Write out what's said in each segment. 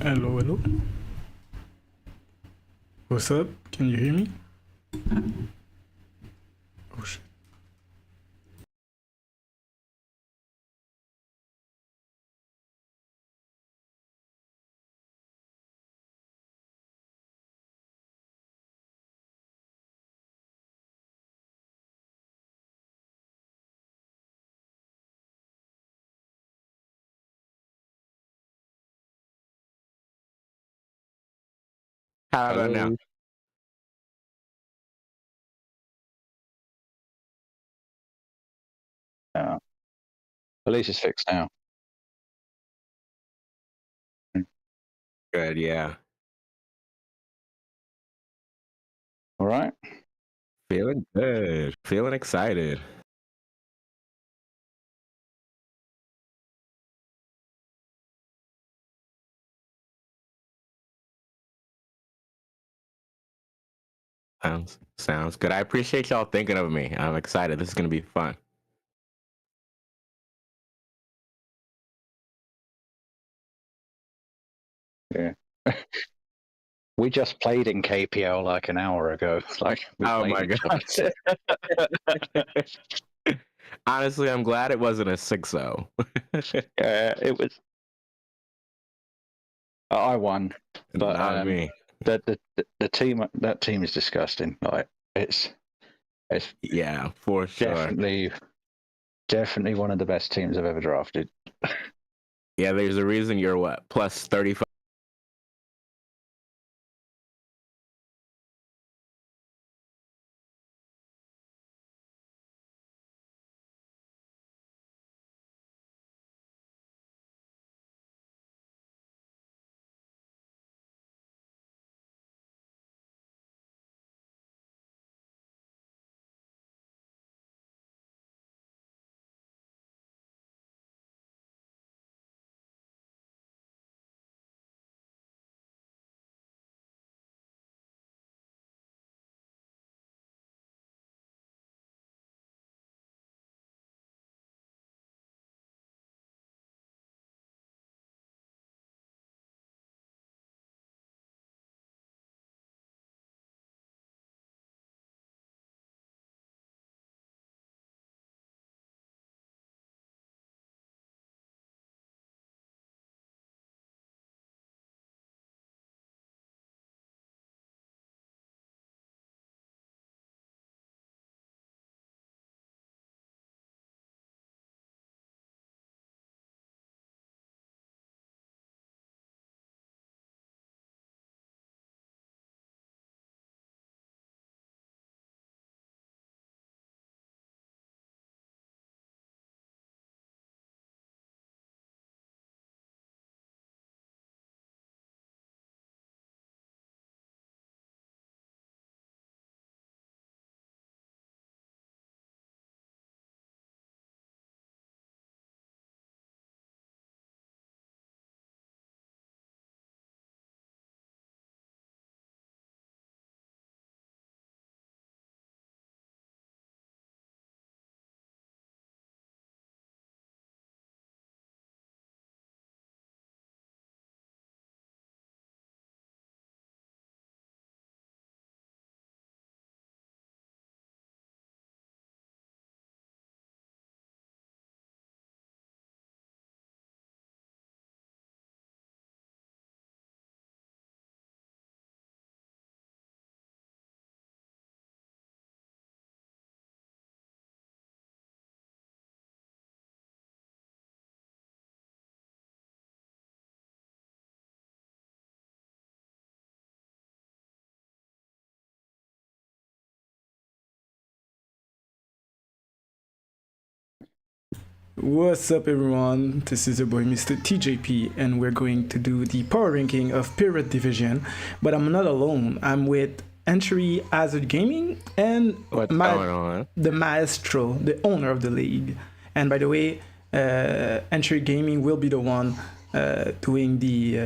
Hello, hello. What's up? Can you hear me? Oh shit. How about now? Hello. Yeah. At least it's fixed now. Good, yeah. All right. Feeling good. Feeling excited. Sounds good. I appreciate y'all thinking of me. I'm excited. This is gonna be fun. Yeah. We just played in KPL like an hour ago. Like we Oh played my each other. god. Honestly, I'm glad it wasn't a 6-0. Yeah, it was. I won, but Not me. the team that team is disgusting. Like it's Yeah, for sure. definitely one of the best teams I've ever drafted. Yeah, there's a reason you're what? Plus 35. What's up, everyone? This is your boy Mr. TJP, and we're going to do the power ranking of Pirouette Division. But I'm not alone. I'm with Entry Hazard Gaming and What's going on? the maestro, the owner of the league. And by the way, Entry Gaming will be the one doing the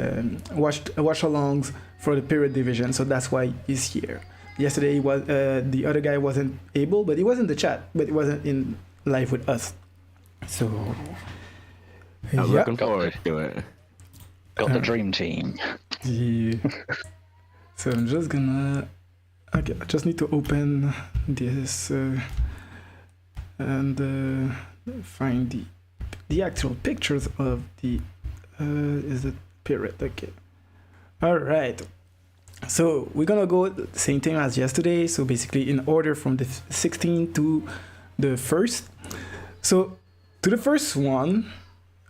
watch-alongs for the Pirouette Division, so that's why he's here. Yesterday, he was the other guy wasn't able, but he was in the chat, but he wasn't in live with us. So, I'm looking forward to it. Got the dream team. Yeah. So I'm just gonna. Okay, I just need to open this and find the actual pictures of the. Is it Pirouette? Okay. All right. So we're gonna go the same thing as yesterday. So basically, in order from the 16th to the first. So to the first one,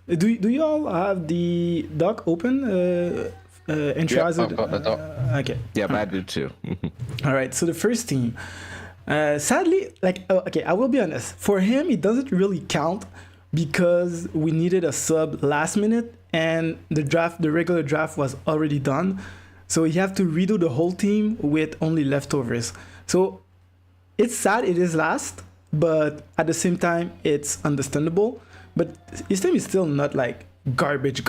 do you all have the doc open? Entry Yep, hazard? I've got the doc. Okay. Yep, I do too. All right. So the first team, sadly, okay, I will be honest. For him, it doesn't really count because we needed a sub last minute, and the regular draft was already done. So you have to redo the whole team with only leftovers. So it's sad it is last, but at the same time, it's understandable. But his team is still not like garbage.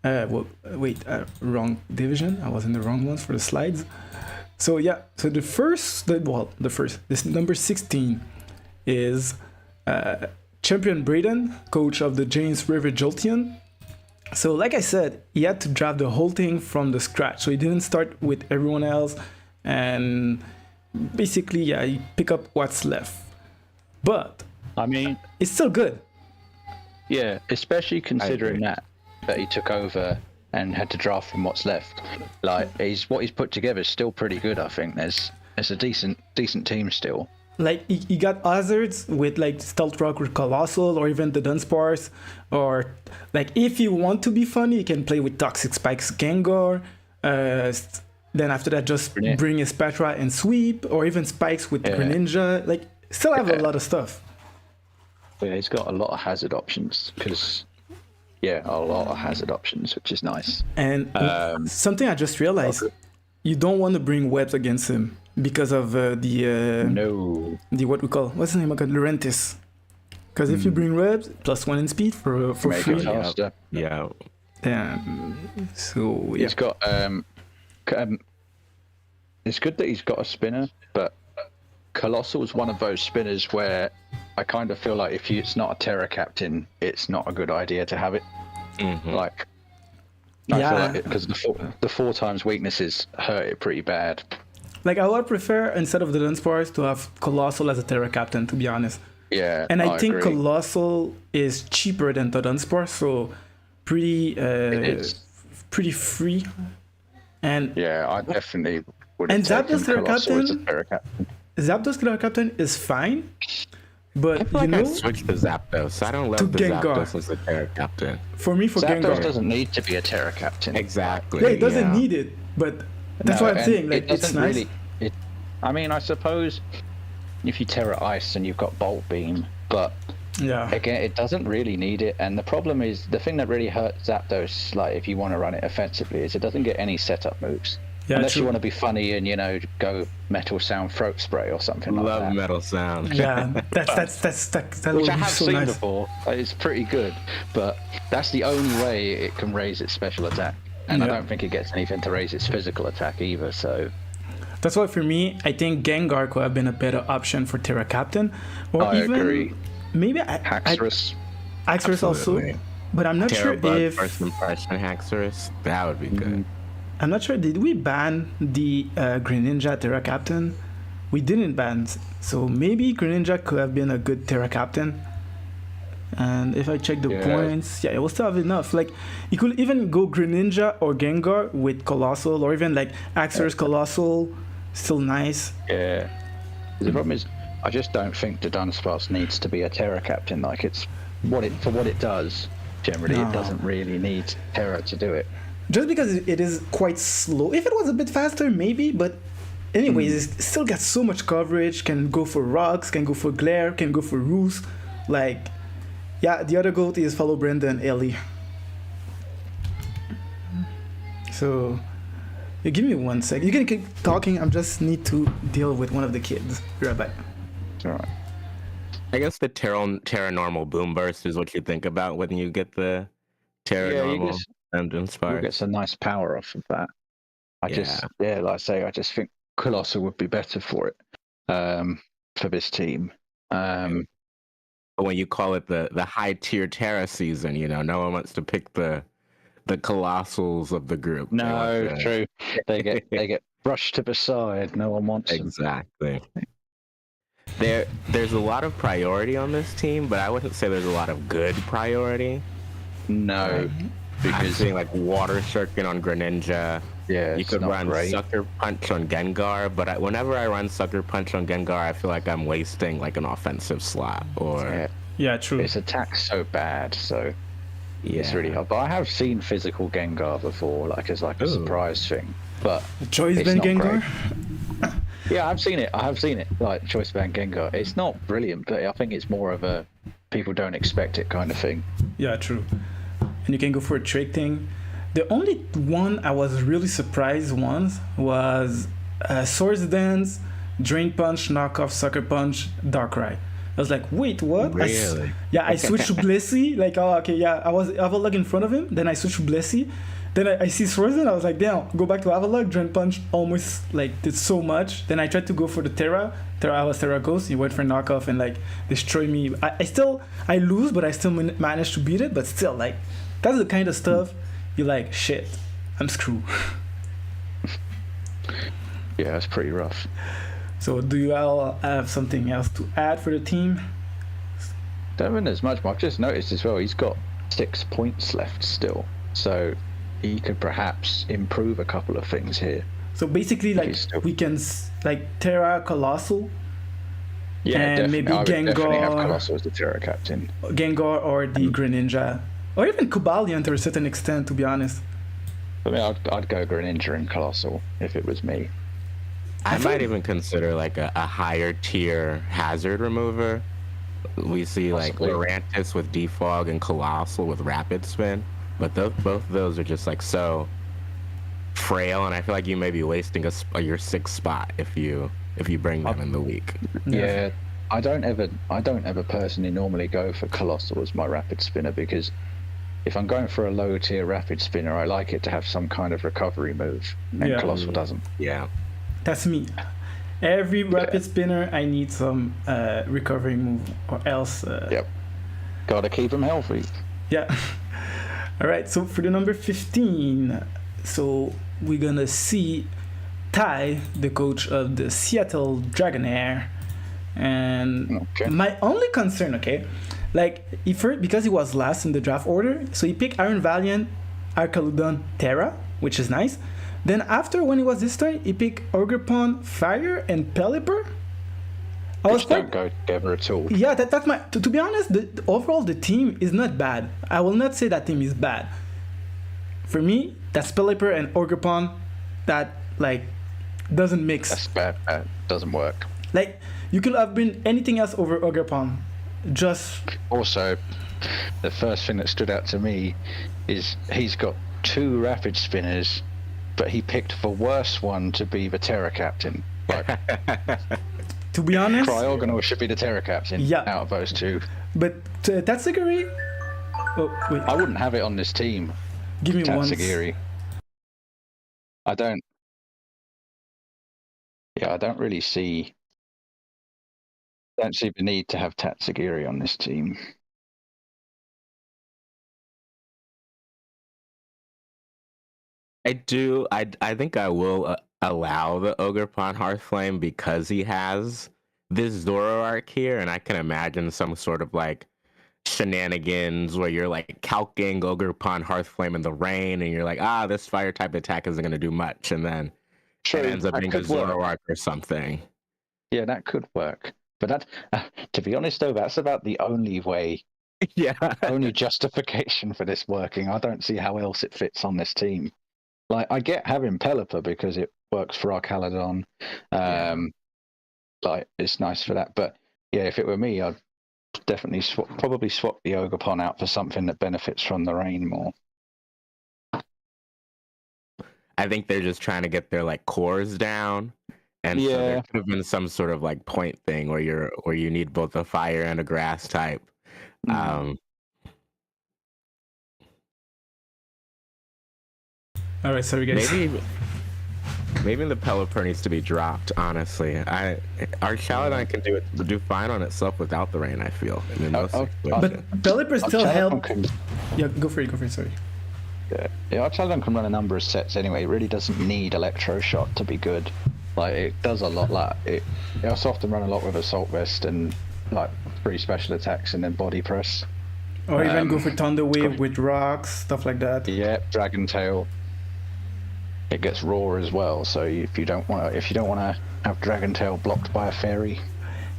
Wrong division. I was in the wrong ones for the slides. So yeah, so this number 16 is Champion Braden, coach of the James River Jolteon. So like I said, he had to draft the whole thing from the scratch. So he didn't start with everyone else, and basically, yeah, he pick up what's left. But I mean, it's still good. yeah, especially considering that he took over and had to draft from what's left. Like, what he's put together is still pretty good. I think there's a decent team still. Like he got hazards with like Stealth Rock with Colossal, or even the Dunsparce, or like if you want to be funny, you can play with Toxic Spikes Gengar. Then after that, just bring a Spatra and sweep, or even Spikes with Greninja. Like still have a lot of stuff. Yeah, he's got a lot of hazard options which is nice. And something I just realized, you don't want to bring webs against him because of the what we call, what's the name of it, Laurentis. Because if you bring webs, +1 in speed for Make free. it faster. Yeah. So yeah. He's got it's good that he's got a spinner, but Colossal is one of those spinners where I kind of feel like if it's not a Terra Captain, it's not a good idea to have it. Mm-hmm. Like, I feel like because the 4 times weaknesses hurt it pretty bad. Like I would prefer, instead of the Dunsparce, to have Colossal as a Terra Captain, to be honest. Yeah, and I think agree. Colossal is cheaper than the Dunsparce, so pretty free. And yeah, I definitely would. And Zapdos Terra Captain. Zapdos Terra Captain is fine, but I feel like I switched to Zapdos. I don't love the Zapdos as a Terra Captain. For me, Zapdos Gengar doesn't need to be a Terra Captain. Exactly. Yeah, it doesn't need it, but that's what I'm saying. Like it's nice. Really, I mean, I suppose if you Terra Ice and you've got Bolt Beam, but again, it doesn't really need it. And the problem is, the thing that really hurts Zapdos, like if you want to run it offensively, is it doesn't get any setup moves. Yeah, unless you want to be funny and go Metal Sound Throat Spray or something like that. Love Metal Sound. Yeah, that which I have so seen nice. before. It's pretty good, but that's the only way it can raise its special attack, and I don't think it gets anything to raise its physical attack either. So that's why for me, I think Gengar could have been a better option for Terra Captain, or I even agree. Maybe Haxorus. Haxorus also, but I'm not sure if first impression Haxorus, that would be good. I'm not sure. Did we ban the Greninja Terra Captain? We didn't ban, so maybe Greninja could have been a good Terra Captain. And if I check the points, it will still have enough. Like you could even go Greninja or Gengar with Colossal, or even like Haxorus Colossal, still nice. Yeah. The problem is, I just don't think the Dunsparce needs to be a Terra Captain. Like it's what it does. Generally, it doesn't really need Terra to do it. Just because it is quite slow. If it was a bit faster, maybe, but anyways, it still got so much coverage, can go for rocks, can go for glare, can go for roost. Like, yeah, the other goat is follow Brenda and Ellie. So, you give me 1 sec. You can keep talking, I just need to deal with one of the kids. Be right back. Alright. I guess the Terra Normal Boom Burst is what you think about when you get the Terra Normal. You get some nice power off of that. Like I say, I just think Colossal would be better for it, for this team. But when you call it the high tier Terra season, no one wants to pick the the colossals of the group. No, true. They get brushed to the side. No one wants them. Exactly. There's a lot of priority on this team, but I wouldn't say there's a lot of good priority. No, because I'm seeing like water circuit on Greninja. Yeah, you could run Sucker Punch on Gengar, but whenever I run Sucker Punch on Gengar, I feel like I'm wasting like an offensive slot. Or yeah, true. Its attack's so bad, so it's really hard. But I have seen physical Gengar before, like as like a surprise thing. But Choice Band Gengar. Yeah, I've seen it. Like Choice Band Gengar. It's not brilliant, but I think it's more of a people don't expect it kind of thing. Yeah, true. And you can go for a trick thing. The only one I was really surprised once was Swords Dance, Drain Punch, Knockoff, Sucker Punch, Darkrai. I was like, wait, what? Really? I switched to Blissey. Like, oh, okay, yeah. I have Avalugg in front of him. Then I switched to Blissey. Then I see Swords Dance. I was like, damn, go back to Avalugg. Drain Punch almost like did so much. Then I tried to go for the Terra. I was Terra Ghost. He went for Knockoff and like destroy me. I lose, but I still managed to beat it. But still, like, that's the kind of stuff you're like, shit, I'm screwed. Yeah, it's pretty rough. So do you all have something else to add for the team? Don't think there's much more. I've just noticed as well, he's got 6 points left still. So he could perhaps improve a couple of things here. So basically, like, we can, like, Terra Colossal. Yeah, and definitely. maybe I would Gengar. Definitely have Colossal as the Terra captain. Gengar or the Greninja. Or even Cobalion to a certain extent, to be honest. I mean, I'd go Greninja and Colossal if it was me. I might even consider like a higher tier hazard remover. We see possibly. Like Lurantis with Defog and Colossal with Rapid Spin, but both of those are just like so frail, and I feel like you may be wasting your 6th spot if you bring them in the week. Yeah, I don't ever personally normally go for Colossal as my Rapid Spinner because if I'm going for a low tier Rapid Spinner, I like it to have some kind of recovery move, and Colossal doesn't. Yeah. That's me. Every Rapid Spinner, I need some recovery move, or else. Yep. Gotta keep them healthy. Yeah. All right. So for the number 15, so we're gonna see Ty, the coach of the Seattle Dragonair, and my only concern, like because he was last in the draft order, so he picked Iron Valiant, Arcaludon, Terra, which is nice. Then after, when it was this turn, he picked Ogerpon, Fire, and Pelipper. Don't go together at all. Yeah, that's my... To be honest, overall, the team is not bad. I will not say that team is bad. For me, that's Pelipper and Ogerpon that, like, doesn't mix. That's bad. Doesn't work. Like, you could have been anything else over Ogerpon. Just... Also, the first thing that stood out to me is he's got 2 Rapid Spinners, but he picked the worst one to be the Terra captain. Like, to be honest, Cryogonal should be the Terra captain out of those 2. But Tatsugiri... Oh, wait. I wouldn't have it on this team. Give me one. Tatsugiri. I don't really see... don't see the need to have Tatsugiri on this team. I do. I think I will allow the Ogerpon Hearthflame because he has this Zoroark here, and I can imagine some sort of like shenanigans where you're like calcing Ogerpon Hearthflame in the rain, and you're like, this fire type attack isn't going to do much, and then it ends up being a Zoroark or something. Yeah, that could work. But that, to be honest though, that's about the only way. Yeah. Only justification for this working. I don't see how else it fits on this team. Like, I get having Pelipper because it works for Arcaludon. Like, it's nice for that. But yeah, if it were me, I'd definitely probably swap the Ogerpon out for something that benefits from the rain more. I think they're just trying to get their like cores down. And so there could have been some sort of like point thing where you need both a fire and a grass type. All right, sorry guys. Maybe the Pelipper needs to be dropped. Honestly, our Chaladon can do fine on itself without the rain. I feel. But Pelipper still help. Yeah, go for it. Sorry. Yeah, Archelon can run a number of sets anyway. It really doesn't need Electroshock to be good. Like, it does a lot. Like, it often run a lot with Assault Vest and, like, 3 special attacks and then body press. Or even go for Thunder Wave with rocks, stuff like that. Yeah, Dragon Tail. It gets Roar as well, so if you don't want to have Dragon Tail blocked by a fairy.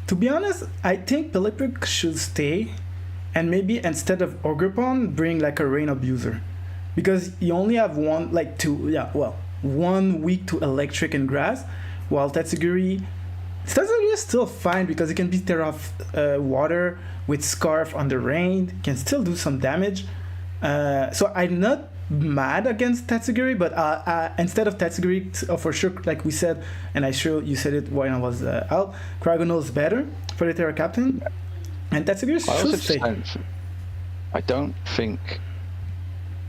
To be honest, I think Pelipper should stay, and maybe instead of Ogrepon, bring like a Rain Abuser, because you only have 1 weak to electric and grass, while Tatsugiri is still fine because it can be Terra water with Scarf on the rain, can still do some damage. So I'm not mad against Tatsugiri, but instead of Tatsugiri, for sure, like we said, and I sure you said it when I was out, Cryogonal is better for the Terra Captain, and Tatsugiri should stay.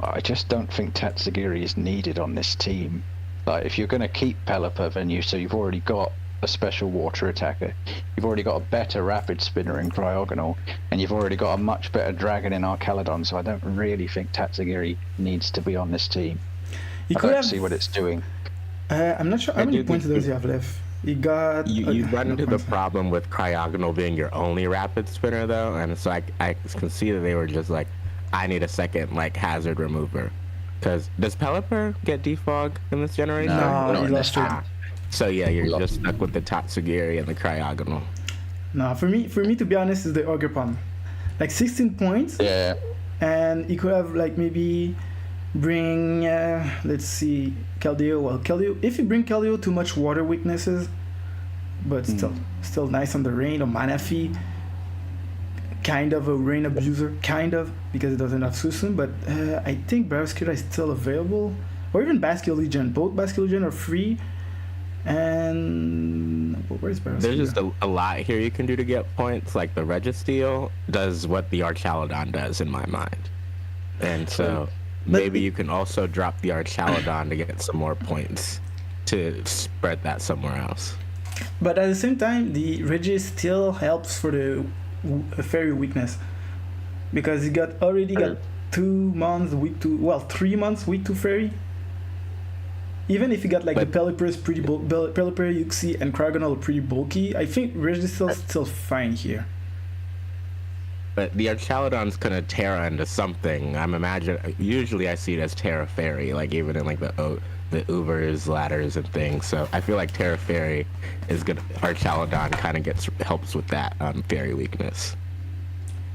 I just don't think Tatsugiri is needed on this team. Like, if you're going to keep Pelipper, then you've already got a special water attacker, you've already got a better rapid spinner in Cryogonal, and you've already got a much better dragon in Archelodon, so I don't really think Tatsugiri needs to be on this team. I don't see what it's doing. I'm not sure how many points does he have left. You run into the problem with Cryogonal being your only rapid spinner, though, and so I can see that they were just like, I need a second like hazard remover. Because does Pelipper get defog in this generation? No, he lost it. So yeah, you're just stuck with the Tatsugiri and the Cryogonal. No, for me, to be honest, is the Ogrepon. Like 16 points. Yeah. And you could have like maybe bring, let's see, Keldeo. Well, Keldeo, if you bring Keldeo, too much water weaknesses, but still nice on the rain or Manaphy. Kind of a Rain Abuser, because it doesn't have Susun, but I think Barraskewda is still available, or even Basque Legion. Both Basque Legion are free. And where's Barraskewda? There's just a lot here you can do to get points. Like the Registeel does what the Archaludon does in my mind, and so maybe you can also drop the Archaludon to get some more points to spread that somewhere else. But at the same time, the Registeel helps for the fairy weakness, because he already got 2 months weak to 3 months weak to fairy. Even if you got like the Pelipper is pretty Pelipper, Yuxi, and Cryogonal are pretty bulky, I think Registeel is still fine here. But the Archaludon's gonna Terra into something. Usually I see it as Terra Fairy, like even in like the Ubers, ladders, and things. So I feel like Terra Fairy is good. Archaludon kind of helps with that fairy weakness.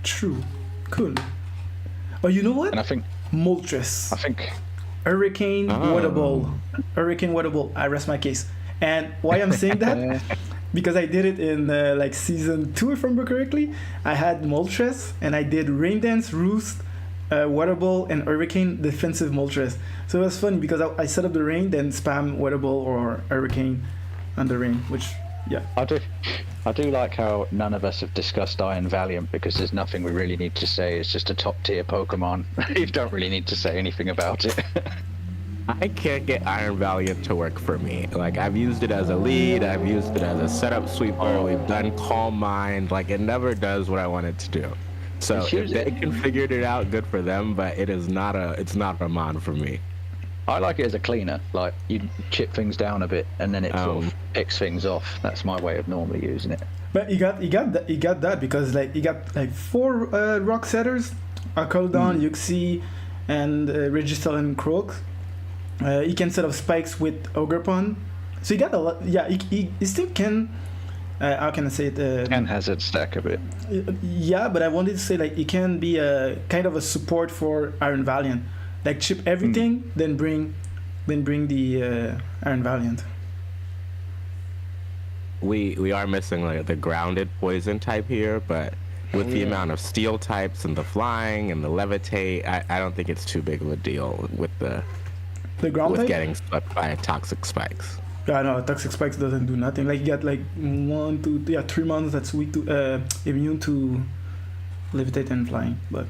True. Cool. Oh, you know what? And I think Moltres. Hurricane Waterball. I rest my case. And why I'm saying that? Because I did it in like season 2, if I remember correctly. I had Moltres and I did Rain Dance, Roost, Waterball, and Hurricane defensive Moltres. So it was funny because I set up the rain, then spam Waterball or Hurricane on the rain, which, yeah. I do like how none of us have discussed Iron Valiant, because there's nothing we really need to say. It's just a top tier Pokemon. You don't really need to say anything about it. I can't get Iron Valiant to work for me. Like, I've used it as a lead, I've used it as a setup sweeper, we've done Calm Mind, like it never does what I want it to do. So if they can figure it out, good for them, but it's not a mon for me. I like it as a cleaner. Like, you chip things down a bit and then it sort of picks things off. That's my way of normally using it. But you got that because like you got like 4 rock setters, Archelodon, Yuxi, and Registeel and Croak. He can set up spikes with Ogrepon. So he got a lot. Yeah, he still can. How can I say it? Can hazard stack a bit. Yeah, but I wanted to say like he can be a kind of a support for Iron Valiant. Like chip everything, then bring the Iron Valiant. We are missing like the grounded poison type here, but with the amount of steel types and the flying and the levitate, I don't think it's too big of a deal with the ground type? Getting swept by toxic spikes. Yeah, no, toxic spikes doesn't do nothing. Like you got like 3 months that's weak to immune to levitate and flying. But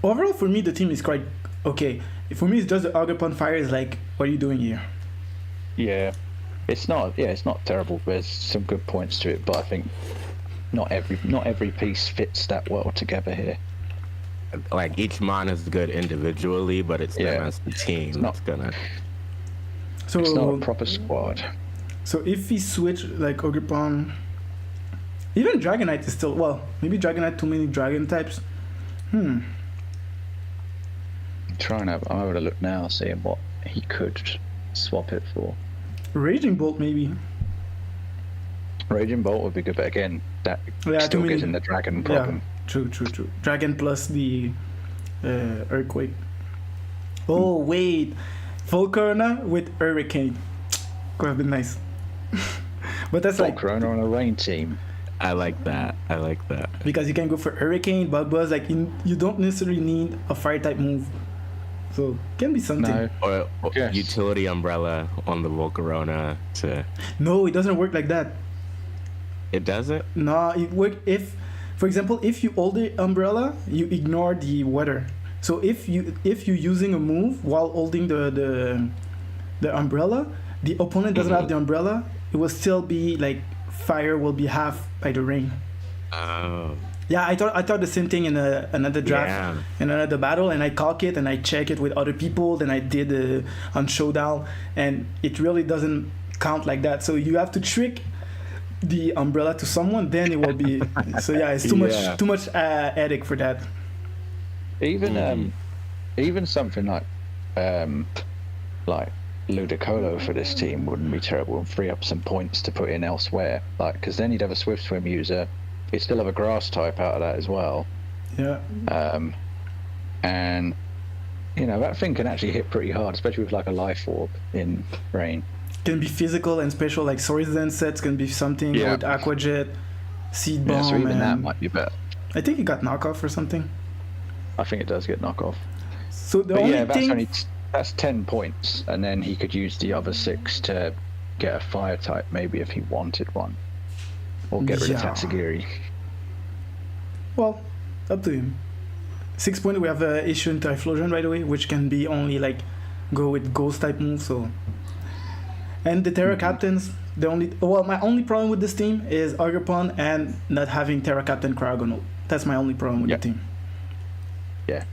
overall, for me, the team is quite okay. For me, it's just the Ogrepon Fire is like, what are you doing here? Yeah, it's not terrible. There's some good points to it, but I think not every piece fits that well together here. like each mon is good individually, but it's them as the team that's gonna. So it's not a proper squad. So if we switch like Ogerpon, even Dragonite is still maybe Dragonite too many dragon types. I'm having a look now, seeing what he could swap it for. Raging Bolt maybe. Raging Bolt would be good, but again, that still gives him the dragon problem. Yeah, true. Dragon plus the Earthquake. Oh wait, Volcarona with Hurricane. Could have been nice. But that's Volcarona on a rain team. I like that. Because you can go for Hurricane, Bug Buzz. Like you don't necessarily need a fire type move, so can be something. No. Or utility umbrella on the Volcarona to. No, it doesn't work like that. It doesn't. No, it work if, for example, if you hold the umbrella, you ignore the weather. So if you're using a move while holding the umbrella, the opponent doesn't have the umbrella. It will still be like fire will be half by the rain. Oh. Yeah, I thought the same thing in another draft, in another battle, and I calc it and I check it with other people. Then I did on Showdown, and it really doesn't count like that. So you have to trick the umbrella to someone, then it will be. So yeah, it's too much headache for that. Even something like Ludicolo for this team wouldn't be terrible, and free up some points to put in elsewhere. Like, because then you'd have a Swift Swim user. You'd still have a grass type out of that as well. Yeah. And that thing can actually hit pretty hard, especially with like a Life Orb in rain. Can be physical and special, like Swords Dance sets can be something with Aqua Jet, Seed Bomb. So even that might be better. I think it got knockoff or something. I think it does get knockoff. So that's 10 points, and then he could use the other 6 to get a fire type, maybe if he wanted one, or get rid of Tatsugiri. Well, up to him. 6 point. We have issue into Typhlosion, by the way, which can be only like go with ghost type moves. So. And the Terra Captains, my only problem with this team is Ogerpon and not having Terra Captain Cryogonal. That's my only problem with the team. Yeah,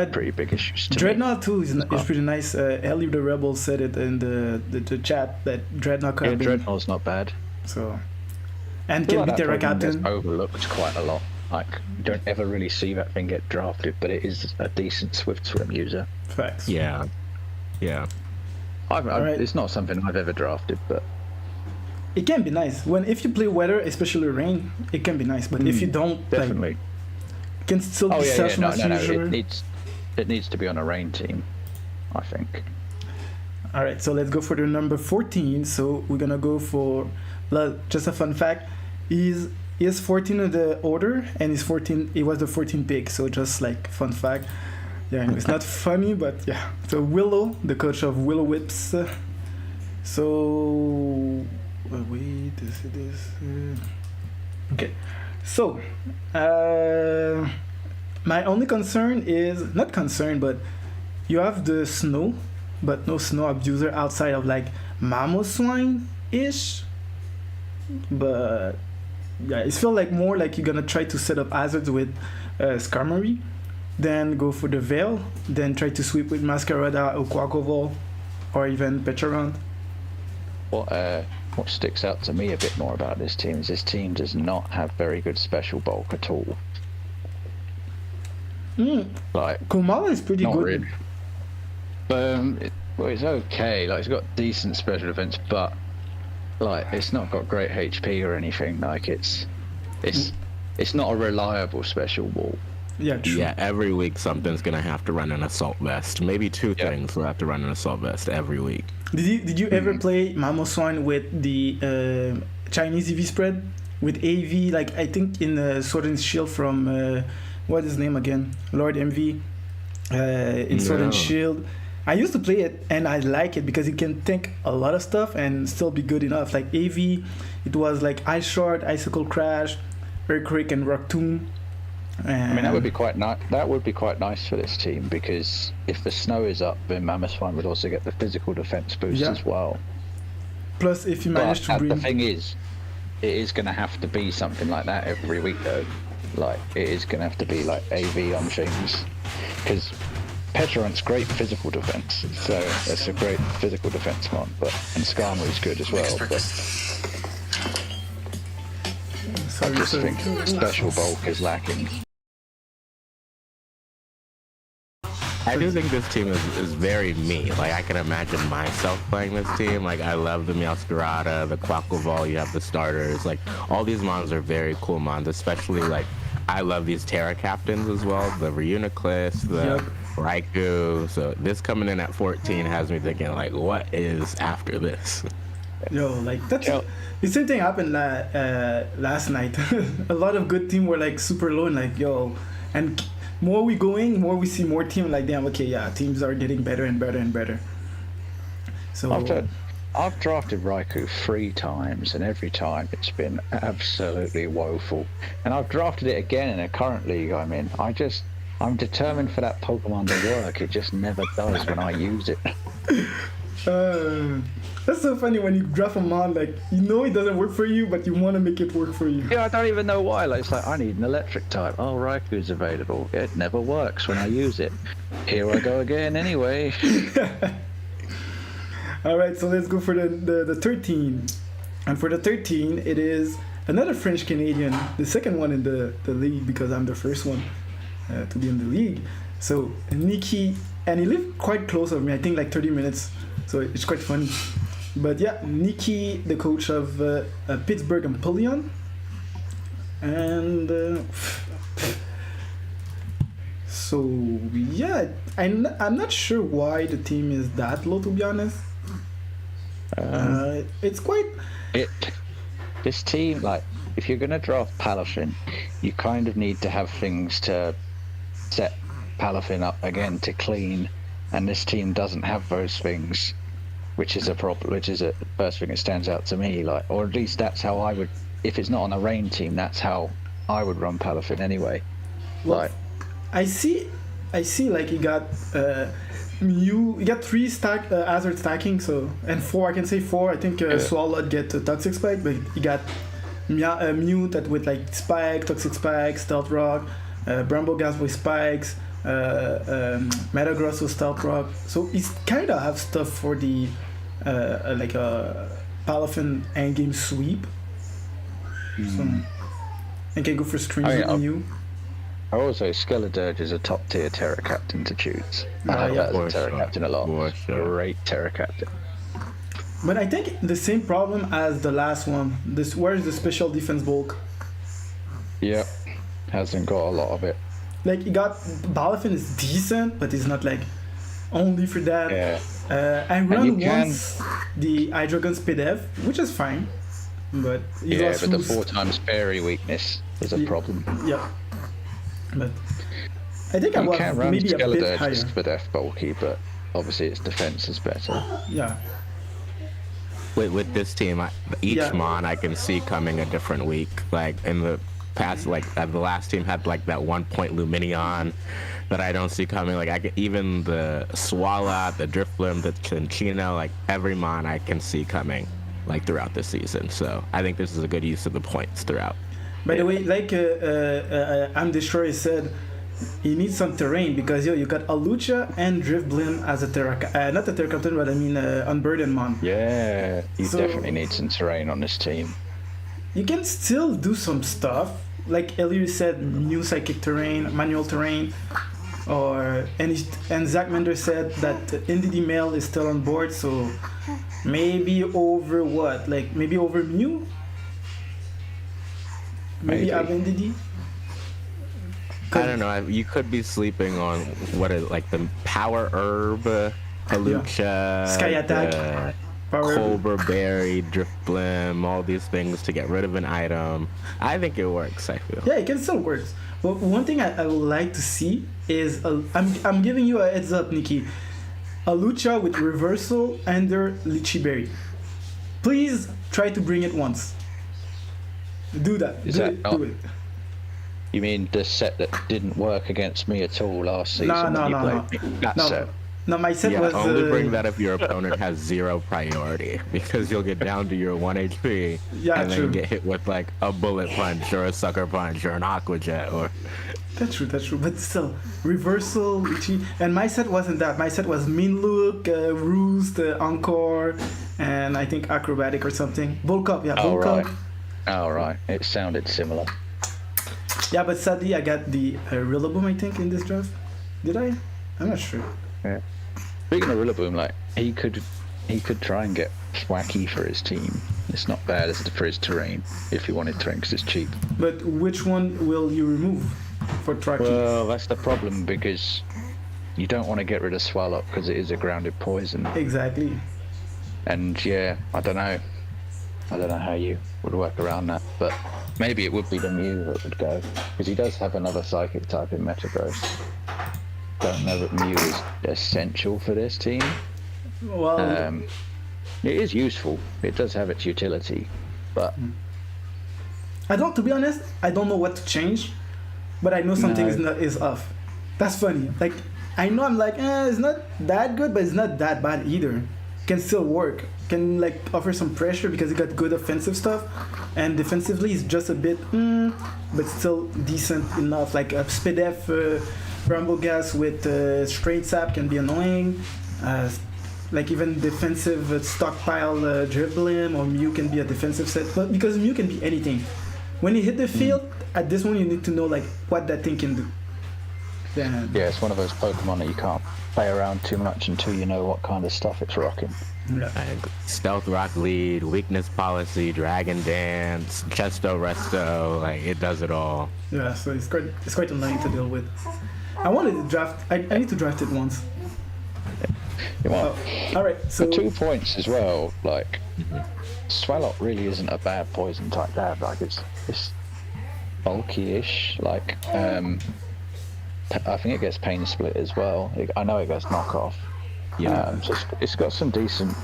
pretty big issues. Dreadnought too is pretty nice. Ellie the Rebel said it in the chat that Dreadnought. Dreadnought's not bad. So, and can be Terra Captain. Overlooked quite a lot. Like, you don't ever really see that thing get drafted, but it is a decent Swift Swim user. Facts. Yeah. It's not something I've ever drafted, but it can be nice if you play weather, especially rain. It can be nice, but if you don't, definitely it can still be user. It needs to be on a rain team, I think. All right, so let's go for the number 14. So we're gonna go for just a fun fact. He is 14 in the order, and he's 14. He was the 14th pick, so just like fun fact. Yeah, it's not funny, but yeah. So Willow, the coach of Willow Whips. Okay. So, my only concern is not concern, but you have the snow, but no snow abuser outside of like Mamoswine ish. But yeah, it feels like more like you're gonna try to set up hazards with Skarmory. Then go for the Veil, then try to sweep with Masquerada or Quaquaval, or even Pecharunt. What sticks out to me a bit more about this team is this team does not have very good special bulk at all. Like, Komala is pretty good. Really. It's okay. Like, it's got decent special defense, but like it's not got great HP or anything. Like it's not a reliable special wall. Yeah, true. Yeah, every week something's gonna have to run an assault vest. Maybe two things will have to run an assault vest every week. Did you ever play Mamoswine with the Chinese EV spread with AV? Like I think in Sword and Shield from what is his name again? Lord MV. In Sword and Shield. I used to play it and I like it because it can tank a lot of stuff and still be good enough. Like AV, it was like Ice Shard, Icicle Crash, Earthquake, and Rock Tomb. I mean, that would be quite nice. That would be quite nice for this team because if the snow is up, then Mamoswine would also get the physical defense boost as well. Plus, if you manage to bring... The thing is, it is going to have to be something like that every week, though. like it is going to have to be like AV on things, because Petrant's great physical defense, so it's a great physical defense mon, and Skarmory's good as well. But I just think special bulk is lacking. I do think this team is very me. Like, I can imagine myself playing this team. Like, I love the Meowscarada, the Quaquaval, you have the starters. Like, all these mons are very cool mons, especially, like, I love these Terra captains as well. The Reuniclus, the Raikou. So this coming in at 14 has me thinking, like, what is after this? Yo, like, that's... The same thing happened last night. A lot of good teams were, like, super low and, like, yo... And... more we see more teams like, damn, okay, yeah, teams are getting better and better and better. So I've drafted Raikou 3 times, and every time it's been absolutely woeful. And I've drafted it again in a current league I'm in. I'm determined for that Pokemon to work. It just never does when I use it. That's so funny when you draft a mon, like, you know it doesn't work for you, but you want to make it work for you. Yeah, I don't even know why. Like, it's like, I need an electric type. Oh, Raikou's available. It never works when I use it. Here I go again anyway. Alright, so let's go for the 13. And for the 13, it is another French-Canadian, the second one in the league, because I'm the first one to be in the league. So, Nikki, and he lived quite close of me, I think like 30 minutes. So it's quite funny. But yeah, Nikki, the coach of Pittsburgh and Pullion. And so yeah, I'm not sure why the team is that low, to be honest. It's quite... This team, like, if you're going to draft Palafin, you kind of need to have things to set Palafin up again to clean. And this team doesn't have those things, which is a problem. Which is the first thing that stands out to me. Like, or at least that's how I would. If it's not on a rain team, that's how I would run Palafin anyway. Well, like, I see. Like you got Mew. You got 3 stack hazard stacking. So and 4. I can say 4. I think Swallow get Toxic Spike, but you got Mew that with like Spike, Toxic Spike, Stealth Rock, Brambleghast with Spikes. Metagross with Stealth Rock, so it's kind of have stuff for the like a Palafin endgame sweep. So I can go for Screams with you. I also Skeledirge is a top tier Terra Captain to choose. I have that as a Terra Captain a lot. Great Terra Captain. But I think the same problem as the last one. Where's the special defense bulk? Yep, hasn't got a lot of it. Like, you got Palafin is decent, but it's not like only for that. Yeah. I run once the Hydrogun's PDF, which is fine, but but the 4 times fairy weakness is a problem. Yeah, but I think you can run maybe a bit higher. PDF bulky, but obviously its defense is better. Yeah. With this team, each mon I can see coming a different week. Like in the past, like the last team had like that 1-point Luminion that I don't see coming. Like even the Swallow, the Drifblim, the Cinccino, like every mon I can see coming like throughout the season. So I think this is a good use of the points throughout. By the way, like I'm Destroyer said, you need some terrain because you got Alucha and Drifblim as a Terra, not a Terra Captain, but I mean Unburdened mon. Yeah, you definitely need some terrain on this team. You can still do some stuff, like Ellie said, new psychic terrain, manual terrain, and Zach Mender said that NDD Mail is still on board, so maybe over what? Like maybe over Mew? Maybe have NDD? I don't know. You could be sleeping on what is like the Power Herb, Alucha, Sky Attack, Cobra Berry, Drifblim, all these things to get rid of an item. I think it works. I feel. Yeah, it can still work. But one thing I would like to see is I'm giving you a heads up, Nikki. Alucha with reversal under Lychee Berry. Please try to bring it once. Do that. Do it. You mean the set that didn't work against me at all last season? No. That set. No, my set was only bring that if your opponent has 0 priority, because you'll get down to your 1 HP and then get hit with like a bullet punch or a sucker punch or an aqua jet or. That's true. But still, reversal, and my set wasn't that. My set was mean look, roost, encore, and I think acrobatic or something. Bulk up, yeah, bulk up. Oh right, it sounded similar. Yeah, but sadly I got the Rillaboom, I think, in this draft. Did I? I'm not sure. Yeah. Speaking of Rillaboom, like he could try and get Thwacky for his team. It's not bad for his terrain if he wanted terrain because it's cheap. But which one will you remove for Thwacky? Well, that's the problem because you don't want to get rid of Swallow because it is a grounded poison. Exactly. And yeah, I don't know how you would work around that, but maybe it would be the Mew that would go because he does have another psychic type in Metagross. Don't know that Mew is essential for this team. Well, it is useful. It does have its utility, but to be honest, I don't know what to change, but I know something is off. That's funny. Like I know I'm like, it's not that good, but it's not that bad either. Can still work. Can like offer some pressure because it got good offensive stuff, and defensively it's just a bit, but still decent enough. Like a Spidef, Rumble Gas with straight sap can be annoying. Like even defensive stockpile Dribblim or Mew can be a defensive set, but because Mew can be anything. When you hit the field, at this one you need to know like what that thing can do. Yeah, it's one of those Pokemon that you can't play around too much until you know what kind of stuff it's rocking. Yeah. Stealth Rock Lead, Weakness Policy, Dragon Dance, Chesto Resto, like it does it all. Yeah, so it's quite annoying to deal with. I wanted to draft. I need to draft it once. All right. So for 2 points as well. Like Swallow really isn't a bad poison type dab. Like it's bulky-ish. Like I think it gets Pain Split as well. I know it gets Knockoff. Yeah. So it's got some decent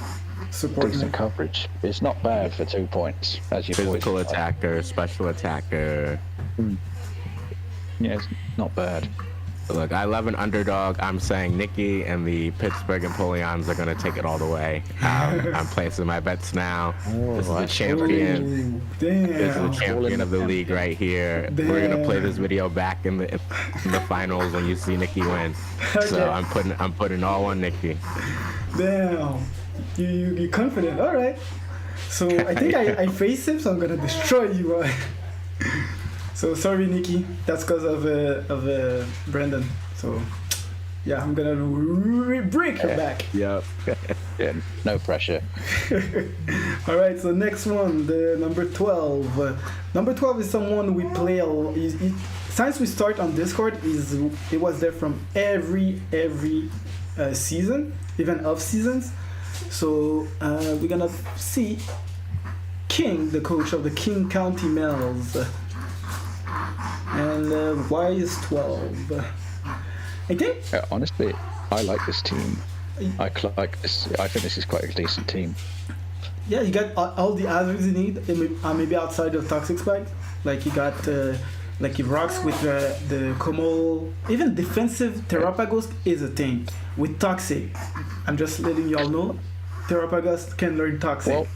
coverage. It's not bad for 2 points. As your physical attacker, special attacker. Yeah, it's not bad. Look, I love an underdog. I'm saying Nikki and the Pittsburgh Empoleons are going to take it all the way. I'm placing my bets now. This is the champion. Damn. This is the champion of the league right here. Damn. We're going to play this video back in the finals when you see Nikki win. Okay. So I'm putting all on Nikki. Damn. You're confident. All right. So I think I face him, so I'm going to destroy you. So sorry, Nikki. That's because of Brandon. So yeah, I'm gonna break her back. Yep. Yeah, no pressure. All right. So next one, the number 12. Number 12 is someone we play. Since we start on Discord, it was there from every season, even off seasons. So we're gonna see King, the coach of the King County Mels. And why is 12? I think. Honestly, I like this team. I like this. I think this is quite a decent team. Yeah, you got all the others you need. Maybe outside of Toxic Spike, like you got like he rocks with the Como. Even defensive Terrapagos is a thing with Toxic. I'm just letting y'all know, Terrapagos can learn Toxic. Well,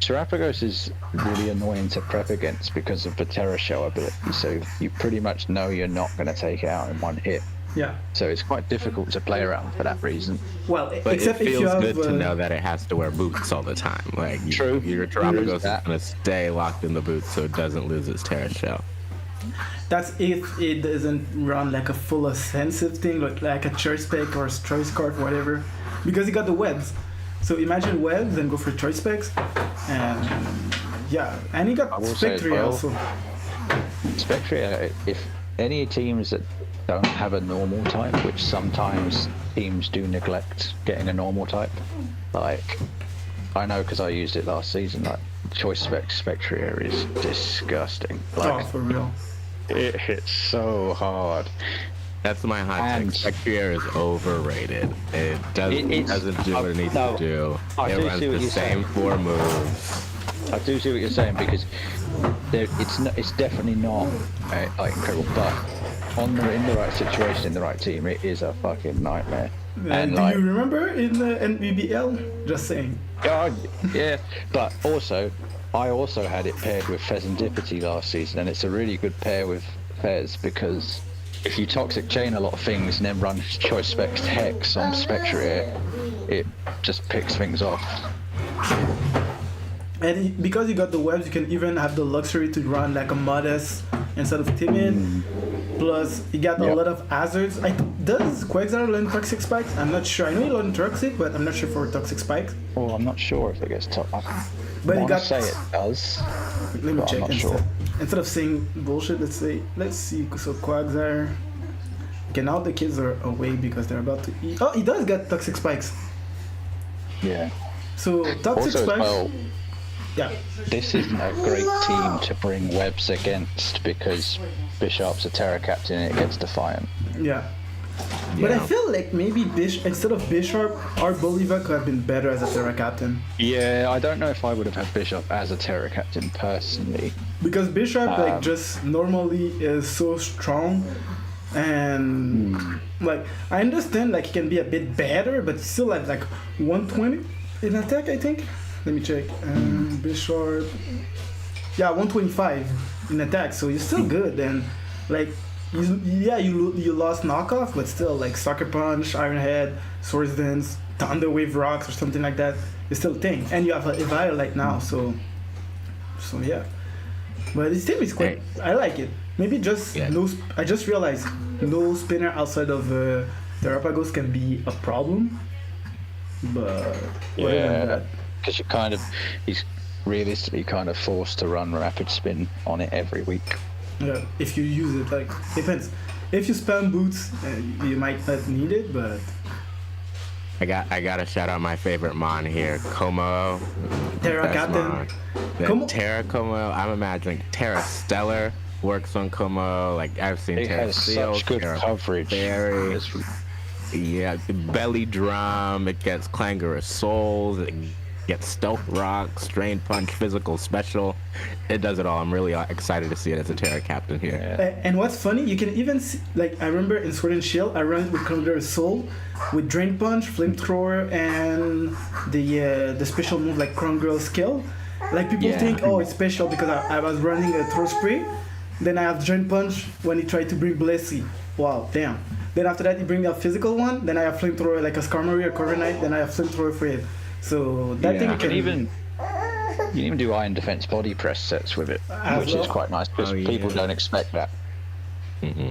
Terrapagos is really annoying to prep against because of the Terra Shell ability, so you pretty much know you're not going to take it out in one hit. Yeah. So it's quite difficult to play around for that reason. Well, but except it if feels you have, good to know that it has to wear boots all the time. Like True. Your Terrapagos is going to stay locked in the boots so it doesn't lose its Terra Shell. That's if it doesn't run like a full offensive thing, like a Choice Spec or Choice Scarf, whatever, because you got the webs. So imagine webs and go for Choice Specs, and yeah, and he got Spectria also. Spectria, if any teams that don't have a normal type, which sometimes teams do neglect getting a normal type, like I know because I used it last season, like Choice Spectria is disgusting. Like, for real. It hits so hard. That's my hot take. Spectrier is overrated. It doesn't do what it needs to do. It runs the same 4 moves. I do see what you're saying because it's definitely not like incredible, but in the right situation, in the right team, it is a fucking nightmare. And do you remember in the NBBL? Just saying. God, yeah, but also, I also had it paired with Pheasantipity last season, and it's a really good pair with Fez because if you toxic chain a lot of things and then run Choice Specs Hex on Spectre, it just picks things off. And because you got the webs, you can even have the luxury to run like a Modest instead of Timid. Plus, you got a lot of hazards. Does Quagsire learn Toxic Spikes? I'm not sure. I know you learn Toxic, but I'm not sure for Toxic Spikes. Oh, I'm not sure if it gets top. But you got. Say it does. Let me check. Sure. Instead of saying bullshit, let's see. So Quagsire. Okay, now the kids are away because they're about to eat. Oh, he does get Toxic Spikes. Yeah. So Toxic also, Spikes. Well, yeah. This isn't a great team to bring webs against because Bishop's a Terra Captain and it gets Defiant. Yeah. But I feel like maybe instead of Bishop, our Bolivar could have been better as a Terra Captain. Yeah, I don't know if I would have had Bishop as a Terra Captain personally. Because Bishop just normally is so strong, and like I understand like he can be a bit better, but still at like 120 in attack, I think. Let me check. Bishop. Yeah, 125 in attack, so you're still good. And like, you lost knockoff, but still like Sucker Punch, Iron Head, Swords Dance, Thunder Wave Rocks, or something like that. It's still a thing, and you have a Violet now, so yeah. But this team is quite. I like it. Maybe just no. I just realized no spinner outside of Terrapagos can be a problem. But because he's realistically kind of forced to run rapid spin on it every week. Yeah, if you use it, like depends. If you spam boots, you might not need it, but I got to shout out my favorite mon here, Como. Terra Captain. Terra Como. I'm imagining Terra Stellar works on Como. Like I've seen Terra Steel, such good Terra coverage. Fairy. Yeah, Belly Drum. It gets Clangorous Souls. It gets Stealth Rock, Strain Punch, Physical Special. It does it all. I'm really excited to see it as a Terra Captain here. Yeah. And what's funny, you can even see, like I remember in Sword and Shield, I ran with Clangorous Soul, with Drain Punch, Flamethrower, and the special move like Crown Girl Skill. Like people think, oh, it's special because I was running a Throw Spray. Then I have Drain Punch when he tried to bring Blessy. Wow, damn. Then after that, he bring a physical one. Then I have Flamethrower like a Skarmory or Cover Knight. Then I have Flamethrower for it. So that thing can even. You can even do Iron Defense body press sets with it, which is quite nice because people don't expect that. Mm-hmm.